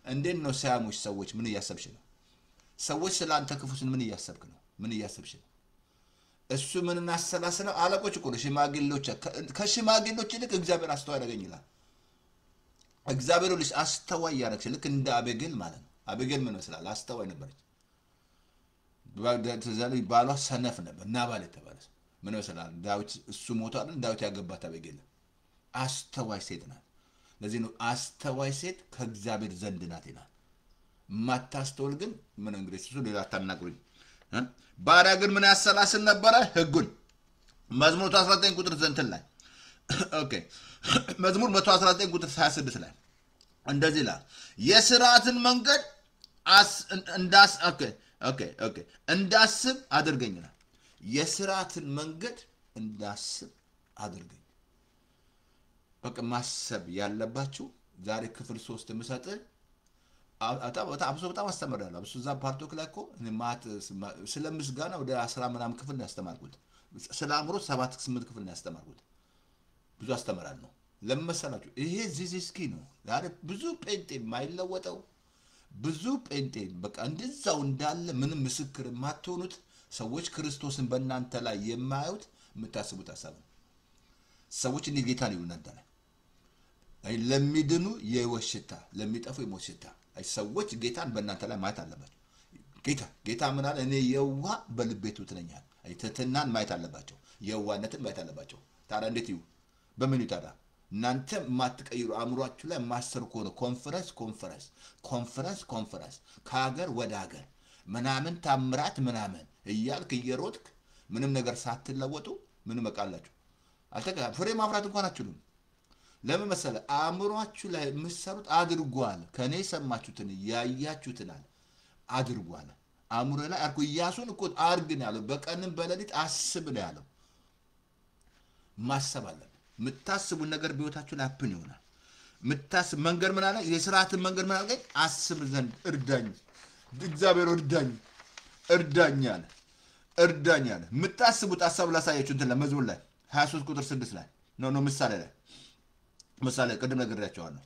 እንዴት ነው ሲያሙሽ ሰዎች ምን እያሰብሽ ነው? ሰዎች ስላንተ ክፉስን ምን እያሰብክ ነው? ምን እያሰብሽ ነው? እሱ ምን እናሰላስለው? አለቆች እኮ ነው ሽማግሌዎች። ከሽማግሌዎች ይልቅ እግዚአብሔር አስተዋይ ያደረገኝ ይላል። እግዚአብሔር ልጅ አስተዋይ ያደረግሽ ልክ እንደ አቤጌል ማለት ነው። አቤጌል ምን መስላል? አስተዋይ ነበረች። ባሏ ሰነፍ ነበር፣ ናባል የተባለ ምን መስላል? ዳዊት እሱ ሞቷል። ዳዊት ያገባት አቤጌል አስተዋይ ሴት ናት። ለዚህ ነው አስተዋይ ሴት ከእግዚአብሔር ዘንድ ናት ይላል። ማታስተውል ግን ምን እንግዲህ እሱ ሌላ አታናግሩኝ። ባሪያ ግን ምን ያሰላስል ነበረ? ሕጉን። መዝሙር 119 ቁጥር ዘንትን ላይ ኦኬ፣ መዝሙር 119 ቁጥር 26 ላይ እንደዚህ ይላል፣ የሥርዓትን መንገድ እንዳስብ አድርገኝ ይላል። የሥርዓትን መንገድ እንዳስብ አድርገኝ። በቃ ማሰብ ያለባችሁ ዛሬ ክፍል 3 የምሰጥህ በጣም አስተምራለሁ። እሱ እዛ ፓርቶክ ላይ እኮ ስለ ምስጋና ወደ 10 ምናምን ክፍል ነው ያስተማርኩት። ስለ አእምሮ 7-8 ክፍል ነው ያስተማርኩት። ብዙ አስተምራለሁ። ለምን መሰላችሁ? ይሄ ዚዚስኪ ነው ዛሬ ብዙ ጴንጤ የማይለወጠው፣ ብዙ ጴንጤ በቃ እንደዛው እንዳለ ምንም ምስክር የማትሆኑት ሰዎች ክርስቶስን በእናንተ ላይ የማያዩት የምታስቡት ሐሳብ ነው። ሰዎች እንዲህ ጌታን ይሉና እንዳለ ለሚድኑ የሕይወት ሽታ፣ ለሚጠፉ የሞት ሽታ። ሰዎች ጌታን በእናንተ ላይ ማየት አለባቸው። ጌታ ምን አለ? እኔ የዋህ በልቤ ትሑት ነኝ አለ። ትሕትናን ማየት አለባቸው፣ የዋህነትን ማየት አለባቸው። ታዲያ እንዴት ይሁ? በምን ይታዳ? እናንተ የማትቀይሩ አእምሯችሁ ላይ ማሰር ከሆነ ኮንፈረንስ ከሀገር ወደ ሀገር ምናምን ታምራት ምናምን እያልክ እየሮጥክ ምንም ነገር ሳትለወጡ ምንም በቃላችሁ ፍሬ ማፍራት እንኳን አትችሉም። ለምን መሰለ? አእምሯችሁ ላይ የምትሰሩት አድርጓል። ከኔ የሰማችሁትን ያያችሁትን አድርጓል። አእምሮ ላይ አርኩ ኢያሱን እኮ አርግ ነው ያለው። በቀንም በሌሊት አስብ ነው ያለው። ማሰብ አለ። የምታስቡን ነገር በህይወታችሁ ላይ አፕን ይሆናል። የምታስብ መንገድ ምን አለ? የሥርዓትን መንገድ ምን አለ? አስብ ዘንድ እርዳኝ፣ እግዚአብሔር እርዳኝ አለ። የምታስቡት ሐሳብ ላሳያችሁ። እንትን ለመዝሙር ላይ 23 ቁጥር 6 ላይ ነው ምሳሌ ቅድም ነግሬያቸዋለሁ።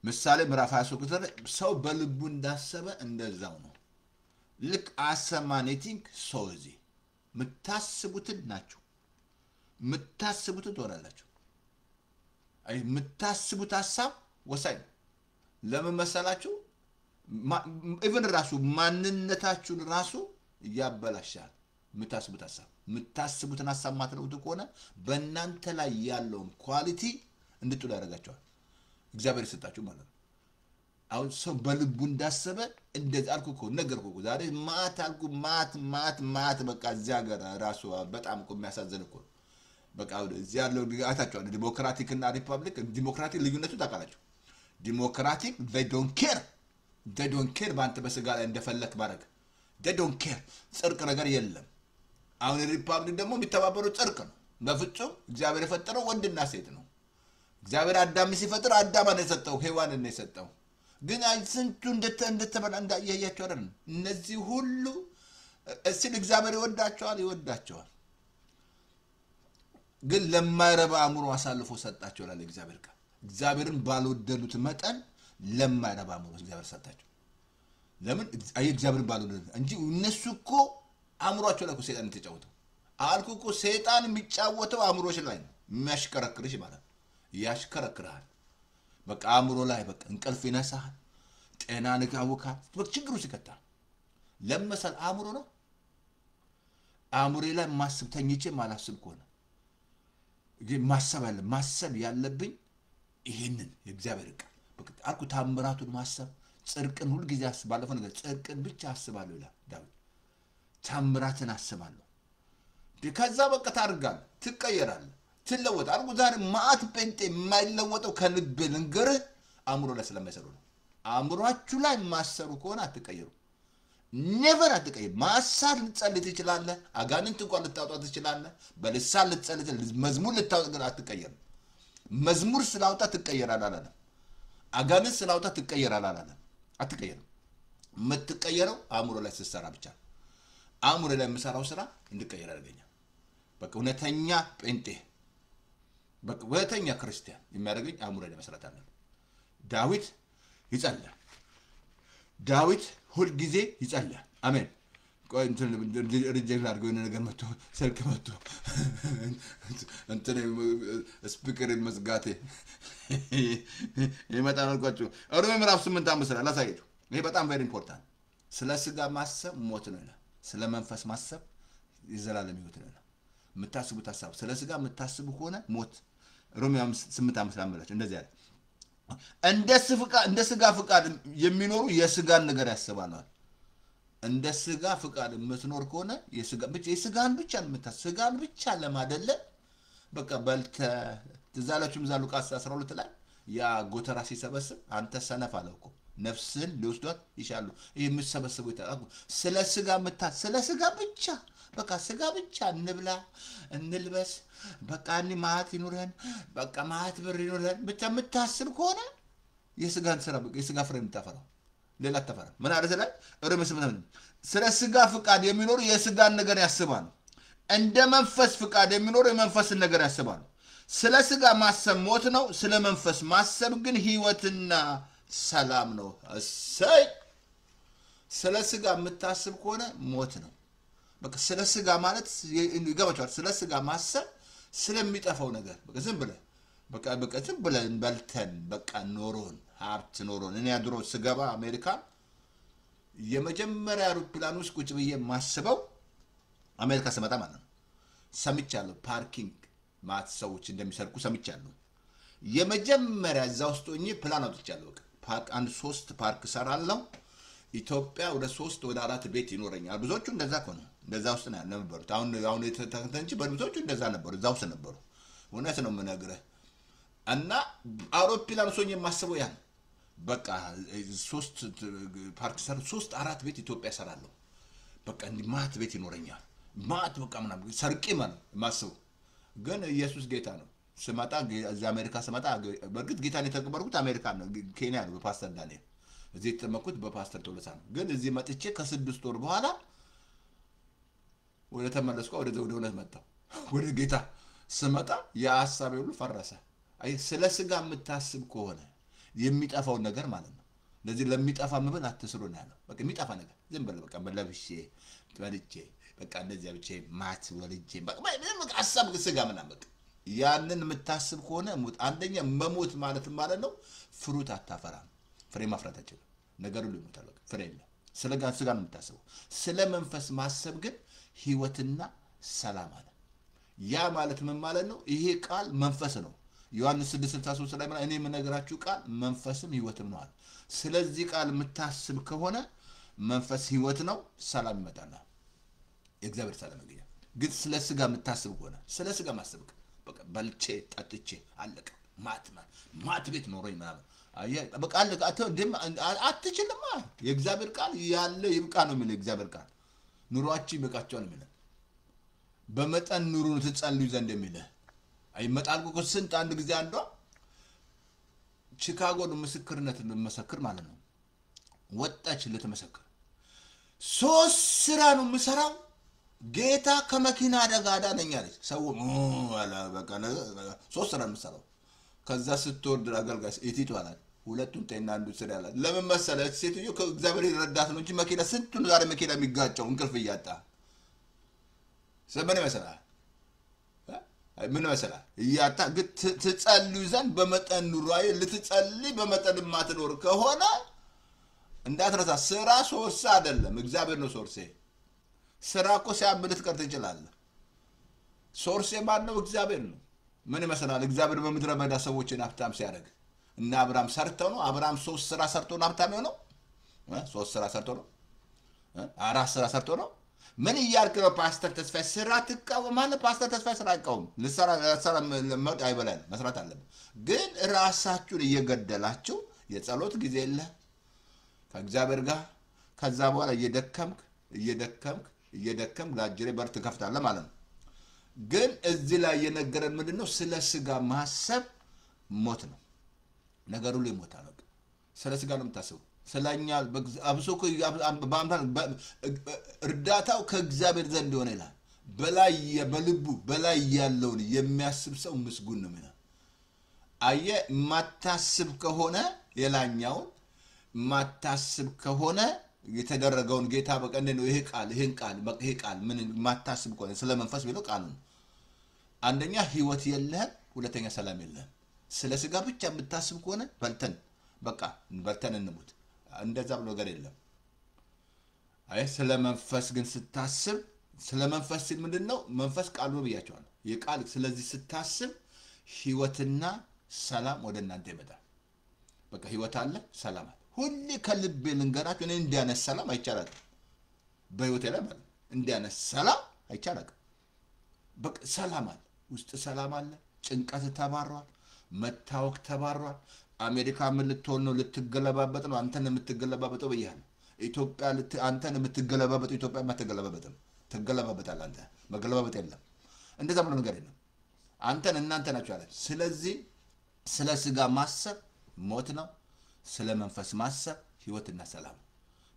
ምሳሌ ምዕራፍ 23 ቁጥር ሰው በልቡ እንዳሰበ እንደዛው ነው። ልክ አሰማኔቲንግ ሰው እዚህ የምታስቡትን ናችሁ፣ የምታስቡትን ትሆናላችሁ። የምታስቡት ሐሳብ ወሳኝ ነው። ለምን መሰላችሁ? ኢቭን ራሱ ማንነታችሁን ራሱ ያበላሻል። የምታስቡትን ሐሳብ ማትለውጡ ከሆነ በእናንተ ላይ ያለውን ኳሊቲ እንድጥሉ ያደርጋቸዋል። እግዚአብሔር ይሰጣችሁ ማለት ነው። አሁን ሰው በልቡ እንዳሰበ እንደዛ አልኩ ነገርኩ ዛሬ ማት አልኩ ማት በቃ እዚያ ሀገር ራሱ በጣም እኮ የሚያሳዝን እኮ በቃ እዚያ ያለው አታቸው ዲሞክራቲክ እና ሪፐብሊክ ዲሞክራቲክ ልዩነቱ ታውቃላችሁ ዲሞክራቲክ they don't care ባንተ በስጋ ላይ እንደፈለክ ማድረግ they don't care ጽድቅ ነገር የለም አሁን ሪፐብሊክ ደግሞ የሚተባበሩ ጽድቅ ነው በፍጹም እግዚአብሔር የፈጠረው ወንድና ሴት ነው እግዚአብሔር አዳም ሲፈጥር አዳምን የሰጠው ሔዋንን ነው የሰጠው ግን ስንቱ እንደተበላ እንዳያያቸው አይደል እነዚህ ሁሉ እስቲ እግዚአብሔር ይወዳቸዋል ግን ለማይረባ አእምሮ አሳልፎ ሰጣቸው ይላል እግዚአብሔር ቃል እግዚአብሔርን ባልወደዱት መጠን ለማይረባ አእምሮ እግዚአብሔር ሰጣቸው ለምን እግዚአብሔርን ባልወደዱት እንጂ እነሱ እኮ አእምሮአቸው ላይ እኮ ሰይጣን ተጫወተው አልኩ እኮ ሰይጣን የሚጫወተው አእምሮሽ ላይ ነው የሚያሽከረክርሽ ማለት ያሽከረክራል በቃ አእምሮ ላይ በቃ እንቅልፍ ይነሳል ጤናን ያውካል በቃ ችግሩ ሲከታ ለምሳሌ አእምሮ ነው አእምሮ ላይ ማሰብ ተኝቼ ማላስብ ከሆነ ማሰብ ያለብኝ ይሄንን የእግዚአብሔር ቃል በቃ አልኩ ታምራቱን ማሰብ ጽድቅን ሁሉ ጊዜ አስባለሁ ነገር ጽድቅን ብቻ አስባለሁ ይላል ዳዊት ታምራትን አስባለሁ ከዛ በቃ ታርጋል ትቀየራል ትለወጥ አልኩ ዛሬ ማአት ጴንጤ የማይለወጠው ከልብ ልንገር አእምሮ ላይ ስለማይሰሩ ነው አእምሮአችሁ ላይ ማሰሩ ከሆነ አትቀየሩ never አትቀየር ማሳል ልጸልይ ትችላለህ አጋንንት እንኳን ልታወጣ ትችላለህ በልሳን ልጸልይ መዝሙር ልታወጣ ግን አትቀየር መዝሙር ስላውጣ ትቀየራለህ አላለም አጋንንት ስላውጣ ትቀየራለህ አላለም አትቀየር የምትቀየረው አእምሮ ላይ ስትሰራ ብቻ አእምሮ ላይ የምሰራው ስራ እንድቀየር ያደርገኛል በቃ እውነተኛ ጴንጤ በቃ እውነተኛ ክርስቲያን የሚያደርገኝ አእምሮ ላይ መስራት አለ ዳዊት ይጸልያል ዳዊት ሁሉ ጊዜ ይጸልያል አሜን ቆይ እንትን ሪጀክት አድርገው ነገር መጥቶ ስልክ መጥቶ እንትን ስፒከር መስጋቴ ይመጣል አልኳችሁ ሮሜ ምዕራፍ 8 5 ላይ ላሳያችሁ ይሄ በጣም ቬሪ ኢምፖርታንት ስለ ስጋ ማሰብ ሞት ነው ይላል ስለ መንፈስ ማሰብ የዘላለም ሕይወት ነው የምታስቡት ሐሳብ ስለ ስጋ የምታስቡ ከሆነ ሞት ሮሜ 8 5 ላይ እንደዚህ ያለ እንደ ስጋ ፍቃድ የሚኖሩ የስጋን ነገር ያስባሉ እንደ ስጋ ፍቃድ የምትኖር ከሆነ የስጋን ብቻ ስጋን ብቻ ለማደለል በቃ በልተ ትዛላችሁም ሉቃስ 12 ላይ ያ ጎተራ ሲሰበስብ አንተ ሰነፍ አለው እኮ ነፍስን ሊወስዷት ይሻሉ ይሄ የምትሰበስበው ይታቁ ስለ ስጋ ብቻ በቃ ስጋ ብቻ እንብላ እንልበስ በቃ ማት ይኑረን በቃ ማት ብር ይኑረን ብቻ የምታስብ ከሆነ የስጋን ስራ በቃ የስጋ ፍሬ የምታፈራው ሌላ ተፈራ ምን አለ ላይ ሮሜ 8 ስለ ስጋ ፍቃድ የሚኖር የስጋን ነገር ያስባል እንደ መንፈስ ፍቃድ የሚኖር የመንፈስን ነገር ያስባል ስለ ስጋ ማሰብ ሞት ነው ስለ መንፈስ ማሰብ ግን ሕይወትና ሰላም ነው እሰይ ስለ ስጋ የምታስብ ከሆነ ሞት ነው በቃ ስለ ስጋ ማለት ይገባችኋል ስለ ስጋ ማሰብ ስለሚጠፋው ነገር በቃ ዝም ብለን በልተን በቃ ኖሮን ሀብት ኖሮን እኔ ያድሮ ስገባ አሜሪካ የመጀመሪያ አውሮፕላን ውስጥ ቁጭ ብዬ ማስበው አሜሪካ ስመጣ ማለት ነው ሰምቻለሁ ፓርኪንግ ማት ሰዎች እንደሚሰርቁ ሰምቻለሁ የመጀመሪያ እዛ ውስጥ ሆኜ ፕላን አውጥቻለሁ ፓርክ አንድ 3 ፓርክ ሰራለሁ ኢትዮጵያ ወደ 3 ወደ 4 ቤት ይኖረኛል ብዙዎቹ እንደዛ ከሆነ እንደዛ ውስጥ ነበሩ አሁን የተተንጂ በብዙዎቹ እንደዛ ነበሩ እዛ ውስጥ ነበሩ እውነት ነው የምነግርህ እና አውሮፕላን ሶኝ የማስበው ያን በቃ 3 ፓርክ ሰር 3 4 ቤት ኢትዮጵያ ሰራለሁ በቃ እንዲ ማት ቤት ይኖረኛል ማት በቃ ምናምን ሰርቄ ማለት ማስበው ግን ኢየሱስ ጌታ ነው ስመጣ እዛ አሜሪካ ስመጣ በርግጥ ጌታን የተቀበልኩት አሜሪካ ነው ኬንያ ነው በፓስተር ዳንኤል እዚህ ተመኩት በፓስተር ቶለሳ ነው ግን እዚህ መጥቼ ከ6 ወር በኋላ ወደ ተመለስኩ ወደ እውነት መጣሁ ወደ ጌታ ስመጣ የሐሳቤ ሁሉ ፈረሰ አይ ስለ ስጋ የምታስብ ከሆነ የሚጠፋው ነገር ማለት ነው ለዚህ ለሚጠፋ መብል አትስሩ ነው ያለው በቃ የሚጠፋ ነገር ዝም ብለ በቃ በለብሼ ወልጄ በቃ እንደዚህ ብቻ ማት ወልጄ በቃ ሐሳብ ስጋ ምናምን በቃ ያንን የምታስብ ከሆነ ሞት አንደኛ መሞት ማለት ነው ፍሩት አታፈራም ፍሬ ማፍራት አይችልም ነገር ሁሉ ይሞታል በቃ ፍሬ የለም ስጋ ነው የምታስበው ስለ መንፈስ ማሰብ ግን ሕይወትና ሰላም አለ ያ ማለት ምን ማለት ነው ይሄ ቃል መንፈስ ነው ዮሐንስ 6:63 ላይ ማለት እኔ የምነግራችሁ ቃል መንፈስም ህይወትም ነው አለ። ስለዚህ ቃል የምታስብ ከሆነ መንፈስ ህይወት ነው፣ ሰላም ይመጣል። የእግዚአብሔር ሰላም ይገኛል። ግን ስለ ስጋ የምታስብ ከሆነ ስለ ስጋ ማሰብ በቃ በልቼ ጠጥቼ አለቀ ማት ቤት ኖሮኝ ምናምን በቃ አለቀ አትችልማ። የእግዚአብሔር ቃል ያለ ይብቃ ነው የሚለው የእግዚአብሔር ቃል። ኑሯችሁ ይበቃችኋል ነው የሚለው። በመጠን ኑሩ ትጸልዩ ዘንድ የሚለው አይመጣል እኮ ስንት አንድ ጊዜ አንዷ ቺካጎ ምስክርነት መሰክር ማለት ነው ወጣች ለተመሰከረ 3 ስራ ነው የምሰራው ጌታ ከመኪና አደጋ አዳነኝ አለች። ሰው አላ በቃ 3 ስራ የምሰራው ከዛ ስትወርድ አገልጋይ እቲቱ አላት ሁለቱን ጤና አንዱ ስራ አላት። ለምን መሰለህ ሴትዮ ከእግዚአብሔር ይረዳት ነው እንጂ መኪና ስንቱን ዛሬ መኪና የሚጋጨው እንቅልፍ እያጣ ሰበነ መሰለህ ምን መሰለህ እያጣ ግን ትጸልዩ ዘንድ በመጠን ኑሩ። አይ ልትጸልይ በመጠን ማትኖር ከሆነ እንዳትረሳ ስራ ሶርስ አይደለም እግዚአብሔር ነው ሶርሴ። ስራ እኮ ሲያብልት ቀርቶ ይችላል። ሶርሴ ማን ነው? እግዚአብሔር ነው። ምን ይመስላል እግዚአብሔር በምድረ በዳ ሰዎችን ሀብታም ሲያደርግ እና አብርሃም ሰርተው ነው። አብርሃም 3 ስራ ሰርቶ ነው ሀብታም የሆነው። 3 ስራ ሰርቶ ነው 4 ስራ ሰርቶ ነው። ምን እያልክ ነው ፓስተር ተስፋዬ? ስራ ትቃወማለህ? ፓስተር ተስፋዬ ስራ አይቃወም። ልሰራ መድ አይበላል መስራት አለበት። ግን ራሳችሁን እየገደላችሁ የጸሎት ጊዜ የለ ከእግዚአብሔር ጋር ከዛ በኋላ እየደከምክ ላጅሬ በር ትከፍታለህ ማለት ነው። ግን እዚህ ላይ የነገረን ምንድነው? ስለ ስጋ ማሰብ ሞት ነው። ነገሩ ላይ ሞት አለ። ስለ ስጋ ነው የምታስበው። ስለኛ አብሶኮ እርዳታው ከእግዚአብሔር ዘንድ ሆነ ይላል። በልቡ በላይ ያለውን የሚያስብ ሰው ምስጉን ነው ማለት። አየ ማታስብ ከሆነ የላኛውን ማታስብ ከሆነ የተደረገውን ጌታ በቀንደ ነው ይሄን ቃል ምን ማታስብ ከሆነ ስለ መንፈስ ቢለው ቃል ነው። አንደኛ ህይወት የለህም፣ ሁለተኛ ሰላም የለህም። ስለ ስጋ ብቻ የምታስብ ከሆነ በልተን እንሙት እንደዛ ብሎ ነገር የለም። አይ ስለ መንፈስ ግን ስታስብ ስለ መንፈስ ምንድነው? መንፈስ ቃል ነው ብያቸዋለሁ። የቃል ስለዚህ ስታስብ ህይወትና ሰላም ወደ እናንተ ይመጣል። በቃ ህይወት አለ፣ ሰላም አለ። ሁሌ ከልቤ ልንገራችሁ እኔ እንዲያነስ ሰላም አይቻላል። በህይወቴ ላይ ማለት እንዲያነስ ሰላም አይቻላል። በቃ ሰላም አለ፣ ውስጥ ሰላም አለ። ጭንቀት ተባሯል፣ መታወክ ተባሯል። አሜሪካ ምን ልትሆን ነው? ልትገለባበጥ ነው። አንተን የምትገለባበጠው በያለ ኢትዮጵያ አንተን የምትገለባበጠው ኢትዮጵያ ማትገለባበጥም ትገለባበጣለህ። አንተ መገለባበጥ የለም። እንደዛ ብሎ ነገር የለም። አንተን እናንተ ናችሁ አለ። ስለዚህ ስለ ስጋ ማሰብ ሞት ነው። ስለ መንፈስ ማሰብ ህይወትና ሰላም።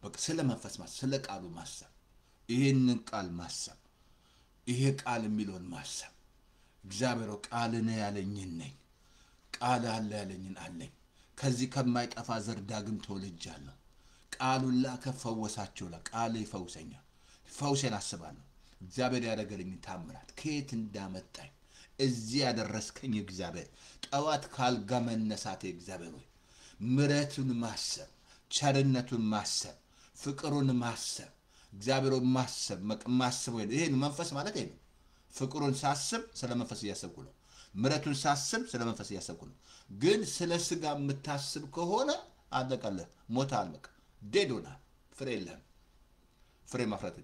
በቃ ስለ መንፈስ ማሰብ ስለ ቃሉ ማሰብ ይሄንን ቃል ማሰብ ይሄ ቃል የሚለውን ማሰብ እግዚአብሔር ቃልን ያለኝን ነኝ ቃል አለ ያለኝን አለኝ ከዚህ ከማይጠፋ ዘር ዳግም ተወልጃለሁ። ቃሉን ላከፈወሳቸው ቃል ይፈውሰኛል። ፈውሴን አስባለሁ። እግዚአብሔር ያደረገልኝ ታምራት ከየት እንዳመጣኝ እዚህ ያደረስከኝ እግዚአብሔር ጠዋት ካልጋ መነሳቴ እግዚአብሔር ሆይ ምሕረቱን ማሰብ ቸርነቱን ማሰብ ፍቅሩን ማሰብ እግዚአብሔር ማሰብ ወይ ይሄን መንፈስ ማለት ይሄ ነው። ፍቅሩን ሳስብ ስለ መንፈስ እያሰብኩ ነው። ምሕረቱን ሳስብ ስለ መንፈስ እያሰብኩ ነው። ግን ስለ ስጋ የምታስብ ከሆነ አለቀልህ፣ ሞት አለቀ፣ ዴድ ሆነሃል። ፍሬ የለህም። ፍሬ ማፍራት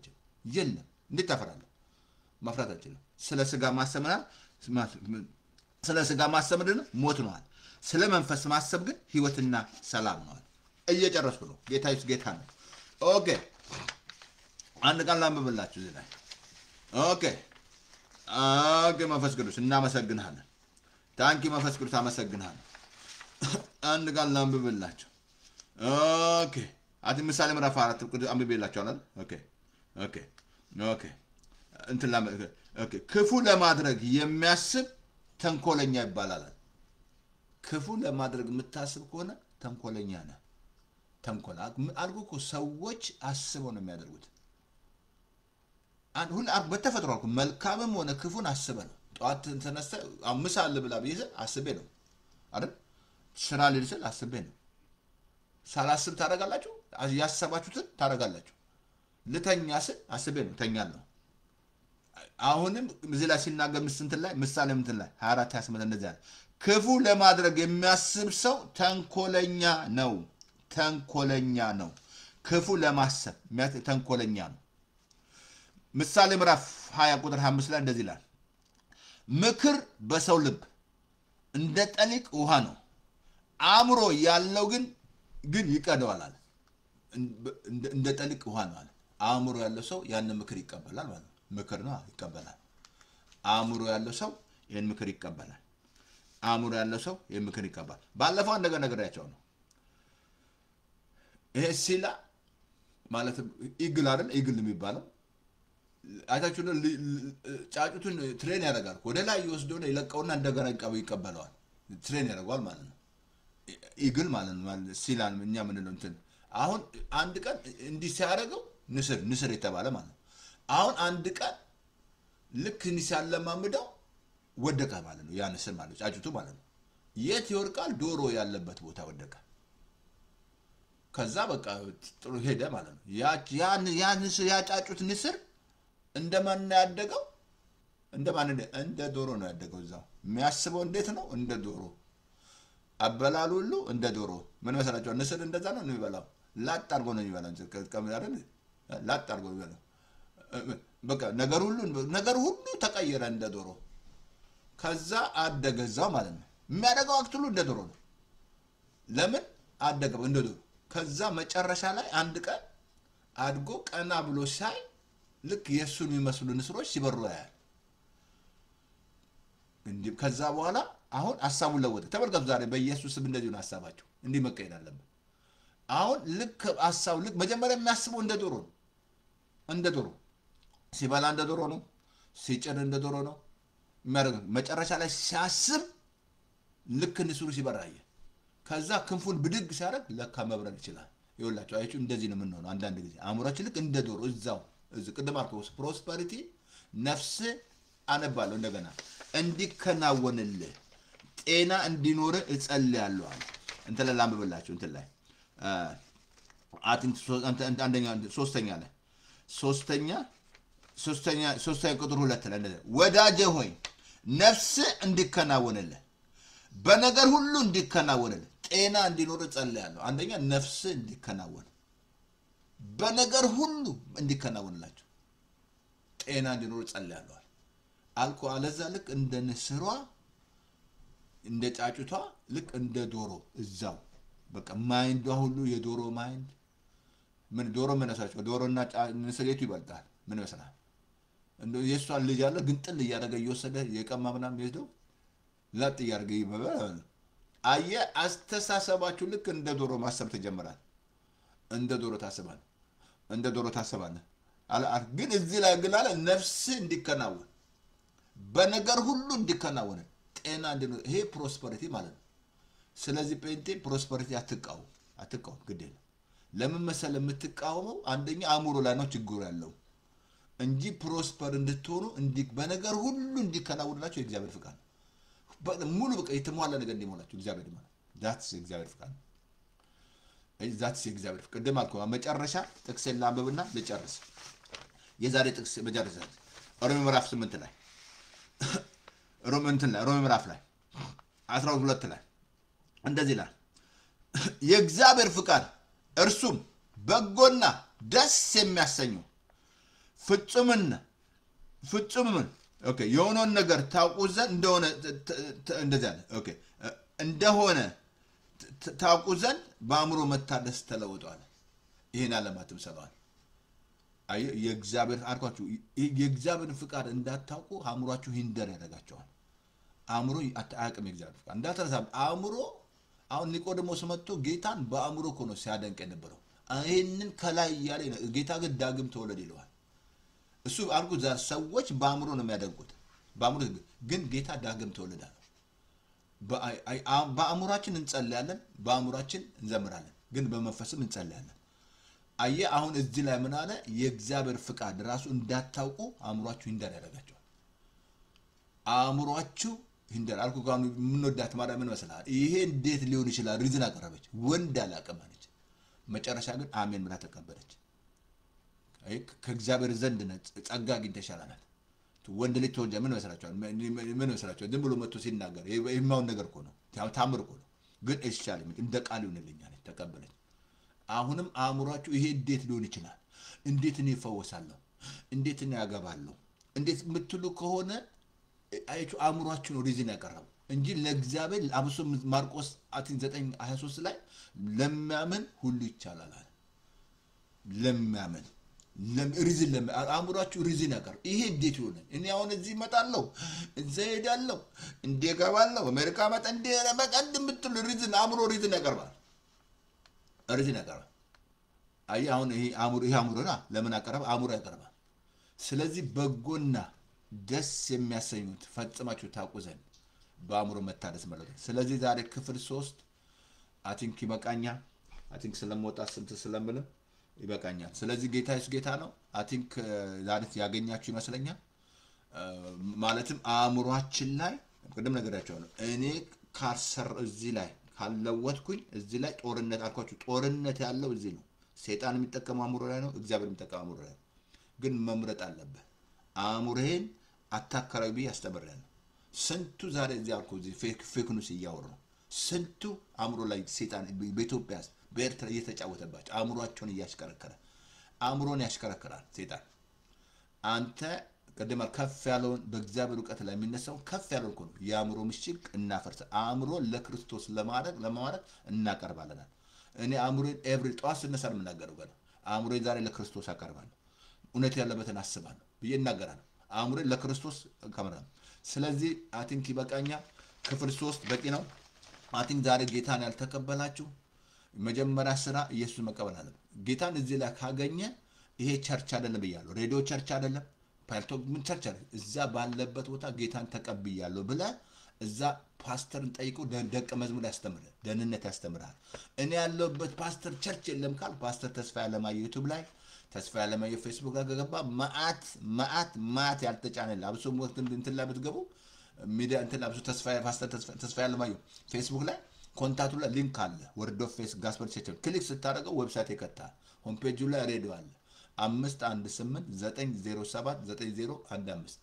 የለም። እንዴት ታፈራለህ? ማፍራት አትችልም። ስለ ስጋ ማሰብ ስለ ስጋ ማሰብ ሞት ነው። ስለ መንፈስ ማሰብ ግን ህይወትና ሰላም ነው። እየጨረስኩ ነው። ጌታ ኢየሱስ ጌታ ነው። ኦኬ አንድ ቃል ላንብብላችሁ እዚህ ላይ። ኦኬ መንፈስ ቅዱስ እናመሰግንሃለን። ታንኪ መንፈስ ቅዱስ አመሰግንሃለን። አንድ ቃል ላንብብላችሁ። ኦኬ ምሳሌ ምዕራፍ 4 ቅዱስ አንብቤላችኋለሁ። ኦኬ ክፉ ለማድረግ የሚያስብ ተንኮለኛ ይባላል። ክፉ ለማድረግ የምታስብ ከሆነ ተንኮለኛ ነህ። ተንኮል አልኩ እኮ ሰዎች አስበው ነው የሚያደርጉት። ሁሉ በተፈጥሮ አልኩ መልካምም ሆነ ክፉን አስበህ ነው። ጧት ተነስተህ አምሳ አለ ብላ ቢይዘ አስቤ ነው አይደል? ስራ ልልስል አስቤ ነው። ሳላስብ ታደርጋላችሁ፣ ያሰባችሁትን ታደርጋላችሁ። ልተኛ ስል አስቤ ነው ተኛለሁ። አሁንም እዚህ ላይ ሲናገር ምሳሌ ምንትን ላይ 24 28 እንደዛ ክፉ ለማድረግ የሚያስብ ሰው ተንኮለኛ ነው። ተንኮለኛ ነው። ክፉ ለማሰብ ተንኮለኛ ነው። ምሳሌ ምዕራፍ 20 ቁጥር 5 ላይ እንደዚህ ይላል፣ ምክር በሰው ልብ እንደ ጠሊቅ ውሃ ነው፣ አእምሮ ያለው ግን ይቀደዋል አለ። እንደ ጠሊቅ ውሃ ነው አለ። አእምሮ ያለው ሰው ያን ምክር ይቀበላል ማለት ነው። ምክር ነው ይቀበላል። አእምሮ ያለው ሰው ይሄን ምክር ይቀበላል። አእምሮ ያለው ሰው ይሄን ምክር ይቀበላል። ባለፈው እንደገና ነገራቸው ነው። ይሄ ሲላ ማለት ኢግል አይደል? ኢግል የሚባለው አይታችሁ ጫጩቱን ትሬን ያደርጋል። ወደ ላይ ይወስደው ነው ይለቀውና እንደገና ይቀበለዋል። ትሬን ያደርጋል ማለት ነው። ኢግል ማለት ነው። ሲላን እኛ ምን ነው እንትን አሁን አንድ ቀን እንዲህ ሲያደርገው ንስር የተባለ ማለት ነው። አሁን አንድ ቀን ልክ እንዲህ ሲያለማምደው ወደቀ ማለት ነው። ያ ንስር ማለት ጫጩቱ ማለት ነው። የት ይወርቃል? ዶሮ ያለበት ቦታ ወደቀ። ከዛ በቃ ጥሩ ሄደ ማለት ነው። ያ ጫጩት ንስር እንደማን ያደገው? እንደ ዶሮ ነው ያደገው። እዛው የሚያስበው እንዴት ነው? እንደ ዶሮ። አበላሉ ሁሉ እንደ ዶሮ። ምን መሰላችሁ? ንስር እንደዛ ነው የሚበላው። ላጥ አድርጎ ነው የሚበላው። ላጥ አድርጎ ነው የሚበላው። በቃ ነገር ሁሉ ተቀየረ እንደ ዶሮ። ከዛ አደገ እዛው ማለት ነው። የሚያደገው አክት ሁሉ እንደ ዶሮ ነው። ለምን አደገ? እንደ ዶሮ። ከዛ መጨረሻ ላይ አንድ ቀን አድጎ ቀና ብሎ ሳይ ልክ የሱን የሚመስሉ ንስሮች ሲበሩ ያያል። ከዛ በኋላ አሁን ሐሳቡን ለወጠ። ተመልከቱ፣ ዛሬ በኢየሱስ ስም እንደዚህ ነው ሐሳባቸው። እንዲህ መቀየር አለበት። አሁን ልክ ሐሳቡ ልክ መጀመሪያ የሚያስበው እንደ ዶሮ ነው። እንደ ዶሮ ሲበላ እንደ ዶሮ ነው። ሲጭር እንደ ዶሮ ነው የሚያደርገው። መጨረሻ ላይ ሲያስብ ልክ ንስሩ ሲበራ አየ። ከዛ ክንፉን ብድግ ሲያደርግ ለካ መብረር ይችላል። ይኸውላችሁ አያችሁ፣ እንደዚህ ነው የምንሆነው አንዳንድ ጊዜ። አእምሮአችን ልክ እንደ ዶሮ እዛው ቅድም አልኩህ ፕሮስፐሪቲ ነፍስ አነባለሁ እንደገና እንዲከናወንልህ ጤና እንዲኖር እጸልያለሁ አለ። እንትን ላይ ላንብብላችሁ። እንትን ላይ አንደኛ ሶስተኛ ቁጥር 2 ላይ እንደዚህ ወዳጄ ሆይ ነፍስ እንዲከናወንልህ በነገር ሁሉ እንዲከናወንልህ ጤና እንዲኖር እጸልያለሁ። አንደኛ ነፍስ እንዲከናወን በነገር ሁሉ እንዲከናወንላችሁ ጤና እንዲኖር እጸልያለሁ አልኩ። አለዛ ልክ እንደ ንስሯ እንደ ጫጩቷ ልክ እንደ ዶሮ እዛው በቃ ማይንዷ ሁሉ የዶሮ ማይንድ። ምን ዶሮ መነሳቸው? ዶሮና ንስሬቱ ይበልጣል። ምን መስላል? እንደ የሷን ልጅ አለ ግን ጥል እያደረገ እየወሰደ የቀማ ምናምን ይወስደው ላጥ እያደረገ ይበላል። አየ አስተሳሰባችሁ ልክ እንደ ዶሮ ማሰብ ተጀምራል። እንደ ዶሮ ታስባለህ። እንደ ዶሮ ታስባለህ። ግን እዚህ ላይ ግን አለ ነፍስ እንዲከናወን በነገር ሁሉ እንዲከናወን ጤና እንዲኖር። ይሄ ፕሮስፐሪቲ ማለት ነው። ስለዚህ ጴንጤ ፕሮስፐሪቲ አትቃወም ግድ የለም። ለምን መሰለህ የምትቃወመው? አንደኛ አእምሮ ላይ ነው ችግሩ ያለው እንጂ ፕሮስፐር እንድትሆኑ በነገር ሁሉ እንዲከናወንላችሁ የእግዚአብሔር ፍቃድ ነው። ሙሉ በቃ የተሟላ ነገር እንዲሞላችሁ እግዚአብሔር ማለት ዛትስ የእግዚአብሔር ፍቃድ ነው። ዛትስ የእግዚአብሔር ፍቃድ። ቅድም አልኩህ መጨረሻ ጥቅሴን ላንብብና ልጨርስ። የዛሬ ጥቅስ መጨረሻ ሮሜ ምዕራፍ 8 ላይ ሮሜ ምዕራፍ ላይ 12 ላይ እንደዚህ ይላል የእግዚአብሔር ፍቃድ እርሱም በጎና ደስ የሚያሰኘው ፍጹምን የሆነውን ነገር ታውቁ ዘንድ እንደሆነ እንደሆነ ታውቁ ዘንድ በአእምሮ መታደስ ተለውጧል። ይሄን ዓለማትም ሰባል የእግዚአብሔር አርኳችሁ የእግዚአብሔር ፍቃድ እንዳታውቁ አእምሮአችሁ ሂንደር ያደርጋቸዋል። አእምሮ አያውቅም የእግዚአብሔር ፍቃድ እንዳትረሳ። አእምሮ አሁን ኒቆዲሞስ መጥቶ ጌታን በአእምሮ እኮ ነው ሲያደንቅ የነበረው። ይሄንን ከላይ ያለ ጌታ ግን ዳግም ተወለድ ይለዋል። እሱ አልኩ ሰዎች በአእምሮ ነው የሚያደንቁት። በአእምሮ ግን ጌታ ዳግም ተወለደ ነው። በአእምሮአችን እንጸልያለን፣ በአእምሮአችን እንዘምራለን፣ ግን በመንፈስም እንጸልያለን። አየ አሁን እዚህ ላይ ምን አለ? የእግዚአብሔር ፍቃድ ራሱ እንዳታውቁ አእምሮአችሁ ሂንደር ያደርጋቸዋል። አእምሮአችሁ ሂንደር አልኩ። ጋር ምን ወዳት ማርያም ምን መስላል? ይሄ እንዴት ሊሆን ይችላል? ሪዝን አቀረበች። ወንድ አላቀም አለች። መጨረሻ ግን አሜን ብላ ተቀበለች። ከእግዚአብሔር ዘንድ ጸጋ አግኝተሻል አላት። ወንድ ልጅ ተወልደ ምን መስራቸዋል? ምን መስራቸዋል? ዝም ብሎ መጥቶ ሲናገር የማውን ነገር እኮ ነው። ታምር እኮ ነው። ግን እሺ አለኝ። እንደ ቃል ይሁንልኝ አለኝ። ተቀበለኝ። አሁንም አእምሯችሁ ይሄ እንዴት ሊሆን ይችላል? እንዴት እኔ እፈወሳለሁ? እንዴት እኔ ያገባለሁ? እንዴት የምትሉ ከሆነ አይቹ አእምሯችሁ ነው ሪዝን ያቀረበው እንጂ ለእግዚአብሔር አብሶ ማርቆስ 9:23 ላይ ለሚያምን ሁሉ ይቻላል አለ። ለሚያምን ሪዝን አእምሯችሁ ሪዝን ያቀርብ። ይሄ እንዴት ይሆናል? እኔ አሁን እዚህ እመጣለሁ፣ እዛ ሄዳለሁ፣ እንዴ እገባለሁ፣ አሜሪካ መጣ እንዴ በቀንድ የምትሉ ሪዝን አእምሮ ሪዝን ያቀርባል። ሪዝን ያቀርባል። አይ አሁን ይሄ አእምሮና ለምን አቀረበ? አእምሮ ያቀርባል። ስለዚህ በጎና ደስ የሚያሰኙት ፈጽማችሁ ታውቁ ዘንድ በአእምሮ መታደስ ማለት ነው። ስለዚህ ዛሬ ክፍል 3 አቲንክ ይበቃኛል። አቲንክ ስለምወጣ ስንት ስለምልም ይበቃኛል። ስለዚህ ጌታ ኢየሱስ ጌታ ነው። አቲንክ ዛሬ ያገኛችሁ ይመስለኛል። ማለትም አእምሯችን ላይ ቅድም ነገራችኋለሁ። እኔ ካርሰር እዚህ ላይ ካልለወጥኩኝ እዚህ ላይ ጦርነት አልኳችሁ። ጦርነት ያለው እዚህ ነው። ሰይጣን የሚጠቀመው አእምሮ ላይ ነው። እግዚአብሔር የሚጠቀመው አእምሮ ላይ ነው። ግን መምረጥ አለበት። አእምሮዬን አታከራቢ ያስተምራል። ስንቱ ዛሬ እዚህ አልኩ እዚህ ፌክ ኒውስ እያወሩ ነው። ስንቱ አእምሮ ላይ ሰይጣን በኢትዮጵያ በኤርትራ እየተጫወተባቸው አእምሮአቸውን እያሽከረከረ አእምሮን ያሽከረክራል ሰይጣን። አንተ ቀደም ከፍ ያለውን በእግዚአብሔር ዕውቀት ላይ የሚነሳው ከፍ ያለው እኮ ነው። የአእምሮ ምሽግ እናፈርስ። አእምሮ ለክርስቶስ ለማድረግ እናቀርባለን። እኔ አእምሮን ኤቭሪ ጠዋት ስነሳ ነው የምናገረው። ገና አእምሮን ዛሬ ለክርስቶስ አቀርባለሁ። እውነት ያለበትን አስባለሁ ብዬ እናገራለሁ። አእምሮን ለክርስቶስ አቀርባለሁ። ስለዚህ አቲንክ ይበቃኛል። ክፍል 3 በቂ ነው። አቲንክ ዛሬ ጌታን ያልተቀበላችሁ መጀመሪያ ስራ ኢየሱስ መቀበል አለበት። ጌታን እዚህ ላይ ካገኘ ይሄ ቸርች አይደለም ብያለሁ። ሬዲዮ ቸርች አይደለም፣ ፓልቶ ምን ቸርች አይደለም። እዛ ባለበት ቦታ ጌታን ተቀብያለሁ ብለህ እዛ ፓስተርን ጠይቆ ደቀ መዝሙር ያስተምራል፣ ደህንነት ያስተምራል። እኔ ያለሁበት ፓስተር ቸርች የለም ካል ፓስተር ተስፋ ያለማየሁ ዩቲዩብ ላይ ተስፋ ያለማየሁ ፌስቡክ ላይ ገባ ማአት ያልተጫነላ አብሶ ወቅት እንትን ላይ ብትገቡ ሚዲያ እንትን አብሶ ተስፋ ያለማየሁ ፌስቡክ ላይ ኮንታክቱ ላይ ሊንክ አለ። ወርድ ኦፍ ፌስ ጋስፐል ቸርች ክሊክ ስታደርገው ዌብሳይት ይከታል። ሆም ፔጁ ላይ ሬዲዮ አለ 518-907-9015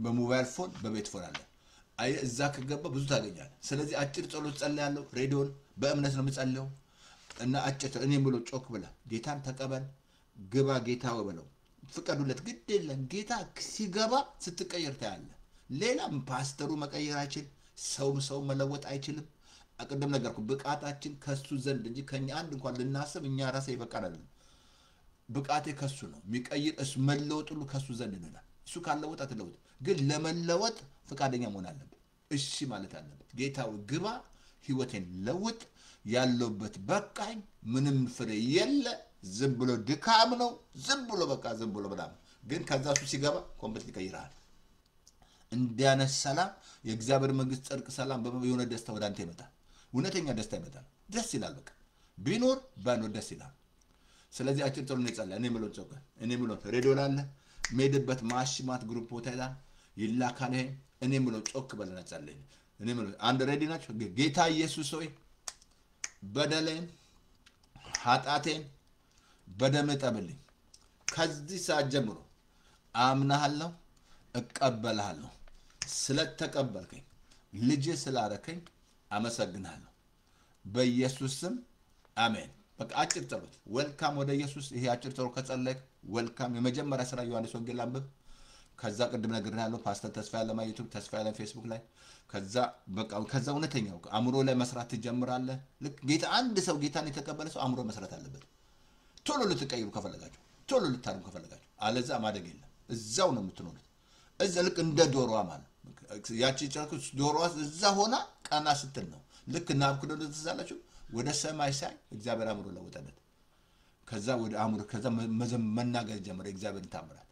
በሞባይል ፎን በቤት ፎን አለ። አይ እዛ ከገባ ብዙ ታገኛለህ። ስለዚህ አጭር ጸሎት ጸልያለሁ። ሬዲዮን በእምነት ነው የምጸልየው እና አጭር እኔ ብሎ ጮክ ብላ ጌታን ተቀበል ግባ ጌታ ወበለው ፍቀዱለት። ግድ የለም ጌታ ሲገባ ስትቀየር ታያለህ። ሌላም ፓስተሩ መቀየር አይችል፣ ሰው መለወጥ አይችልም። አቀደም ነገርኩ ብቃታችን ከሱ ዘንድ እንጂ ከኛ አንድ እንኳን ልናስብ እኛ ራሴ ይበቃናል። ብቃቴ ከሱ ነው የሚቀይር እሱ መለወጥ ሁሉ ከሱ ዘንድ ነው። እሱ ካለወጥ አትለወጥ፣ ግን ለመለወጥ ፈቃደኛ መሆን አለበት። እሺ ማለት አለበት። ጌታው ግባ ህይወቴን ለውጥ፣ ያለውበት በቃኝ፣ ምንም ፍሬ የለ፣ ዝም ብሎ ድካም ነው፣ ዝም ብሎ በጣም ግን ከዛ እሱ ሲገባ ኮምፕሊት ይቀይራል። እንዲያነስ ሰላም የእግዚአብሔር መንግስት ጽድቅ ሰላም የሆነ ደስታ ወደ አንተ ይመጣል። እውነተኛ ደስታ ይመጣል። ደስ ይላል። በቃ ቢኖር ባይኖር ደስ ይላል። ስለዚህ አጭር ጸሎት ነው ይጸልያል። እኔ ምሎት ሬዲዮ ላለ ሜድበት ማሽማት ግሩፕ ቦታ ይላካል። እኔ ምሎት ጮክ በለና ጸልይ። እኔ ምሎት አንድ ሬዲ ናቸው። ጌታ ኢየሱስ ሆይ በደሌን ኃጢአቴን በደም ጠብልኝ። ከዚህ ሰዓት ጀምሮ አምናለሁ፣ እቀበልሃለሁ። ስለተቀበልከኝ ልጅ ስላረከኝ አመሰግናለሁ። በኢየሱስ ስም አሜን። በቃ አጭር ጸሎት ዌልካም ወደ ኢየሱስ። ይሄ አጭር ጸሎት ከጸለይክ ዌልካም። የመጀመሪያ ስራ ዮሐንስ ወንጌል አንብብ። ከዛ ቅድም ነግሬሃለሁ ፓስተር ተስፋ ያለማየሁ ዩቲዩብ፣ ተስፋ ያለ ፌስቡክ ላይ ከዛ እውነተኛው አእምሮ ላይ መስራት ትጀምራለህ። ልክ ጌታ አንድ ሰው ጌታን የተቀበለ ሰው አእምሮ መስራት አለበት። ቶሎ ልትቀይሩ ከፈለጋችሁ፣ ቶሎ ልታርሙ ከፈለጋችሁ፣ አለዛ ማደግ የለም። እዛው ነው የምትኖሩት። እዛ ልክ እንደ ዶሮዋ ማለት ያቺ ጨርኩስ ዶሮዋ እዛ ሆና ቀና ስትል ነው። ልክ ናቡከደነፆር ተዛላችሁ ወደ ሰማይ ሳይ እግዚአብሔር አእምሮ ለወጠለት። ከዛ ወደ አእምሮ ከዛ መናገር ጀመረ እግዚአብሔርን ታምራት።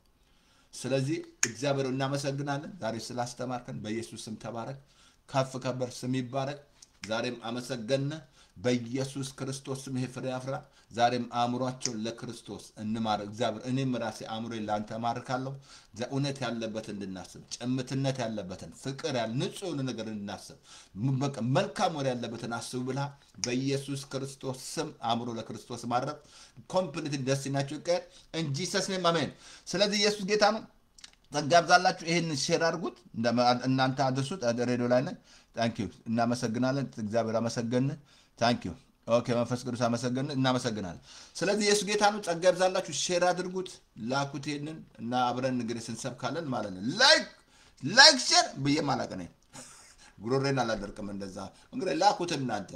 ስለዚህ እግዚአብሔር እናመሰግናለን ዛሬ ስላስተማርከን። በኢየሱስ ስም ተባረክ። ከፍ ከበር ስም ይባረክ። ዛሬም አመሰገነ በኢየሱስ ክርስቶስ ስም ይሄ ፍሬ ያፍራ። ዛሬም አእምሯቸውን ለክርስቶስ እንማርክ። እግዚአብሔር እኔም ራሴ አእምሮዬን ላንተ ማርካለሁ። እውነት ያለበትን እንድናስብ፣ ጭምትነት ያለበትን፣ ፍቅር ንጹህ የሆነ ነገር እንድናስብ፣ በቃ መልካም ወሬ ያለበትን አስቡ ብላ በኢየሱስ ክርስቶስ ስም አእምሮ ለክርስቶስ ማድረግ ኮምፕሊት ደስቲናችሁ ይቀር እንጂ ሰስኔም አሜን። ስለዚህ ኢየሱስ ጌታ ነው። ጸጋ ያብዛላችሁ። ይሄን ሼር አድርጉት፣ እናንተ አድርሱት። ሬዲዮ ላይ ነን። ታንክ ዩ እናመሰግናለን። እግዚአብሔር አመሰገን። ታንክ ዩ ኦኬ። መንፈስ ቅዱስ አመሰገን፣ እናመሰግናለን። ስለዚህ ኢየሱስ ጌታ ነው። ጸጋ ያብዛላችሁ። ሼር አድርጉት፣ ላኩት ይሄንን እና አብረን እንግዲህ ስንሰብካለን ማለት ነው። ላይክ ሼር ብዬ ማላቀ ነኝ። ጉሮሬን አላደርቅም። እንደዛ እንግዲህ ላኩት እናንተ።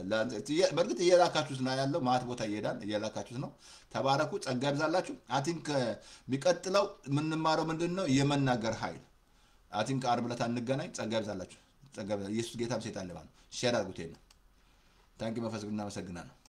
በእርግጥ እየላካችሁት ነው ያለው፣ ማት ቦታ ይሄዳል፣ እየላካችሁት ነው። ተባረኩ። ጸጋ ያብዛላችሁ። አይ ቲንክ የሚቀጥለው የምንማረው ምንድን ነው? የመናገር ኃይል። አይ ቲንክ ዓርብ ዕለት እንገናኝ። ጸጋ ያብዛላችሁ። ኢየሱስ ጌታም ሴጣን ለማለት ሼር አድርጉት። ይሄን ታንኪ መንፈስ ቅዱስ እናመሰግናለን።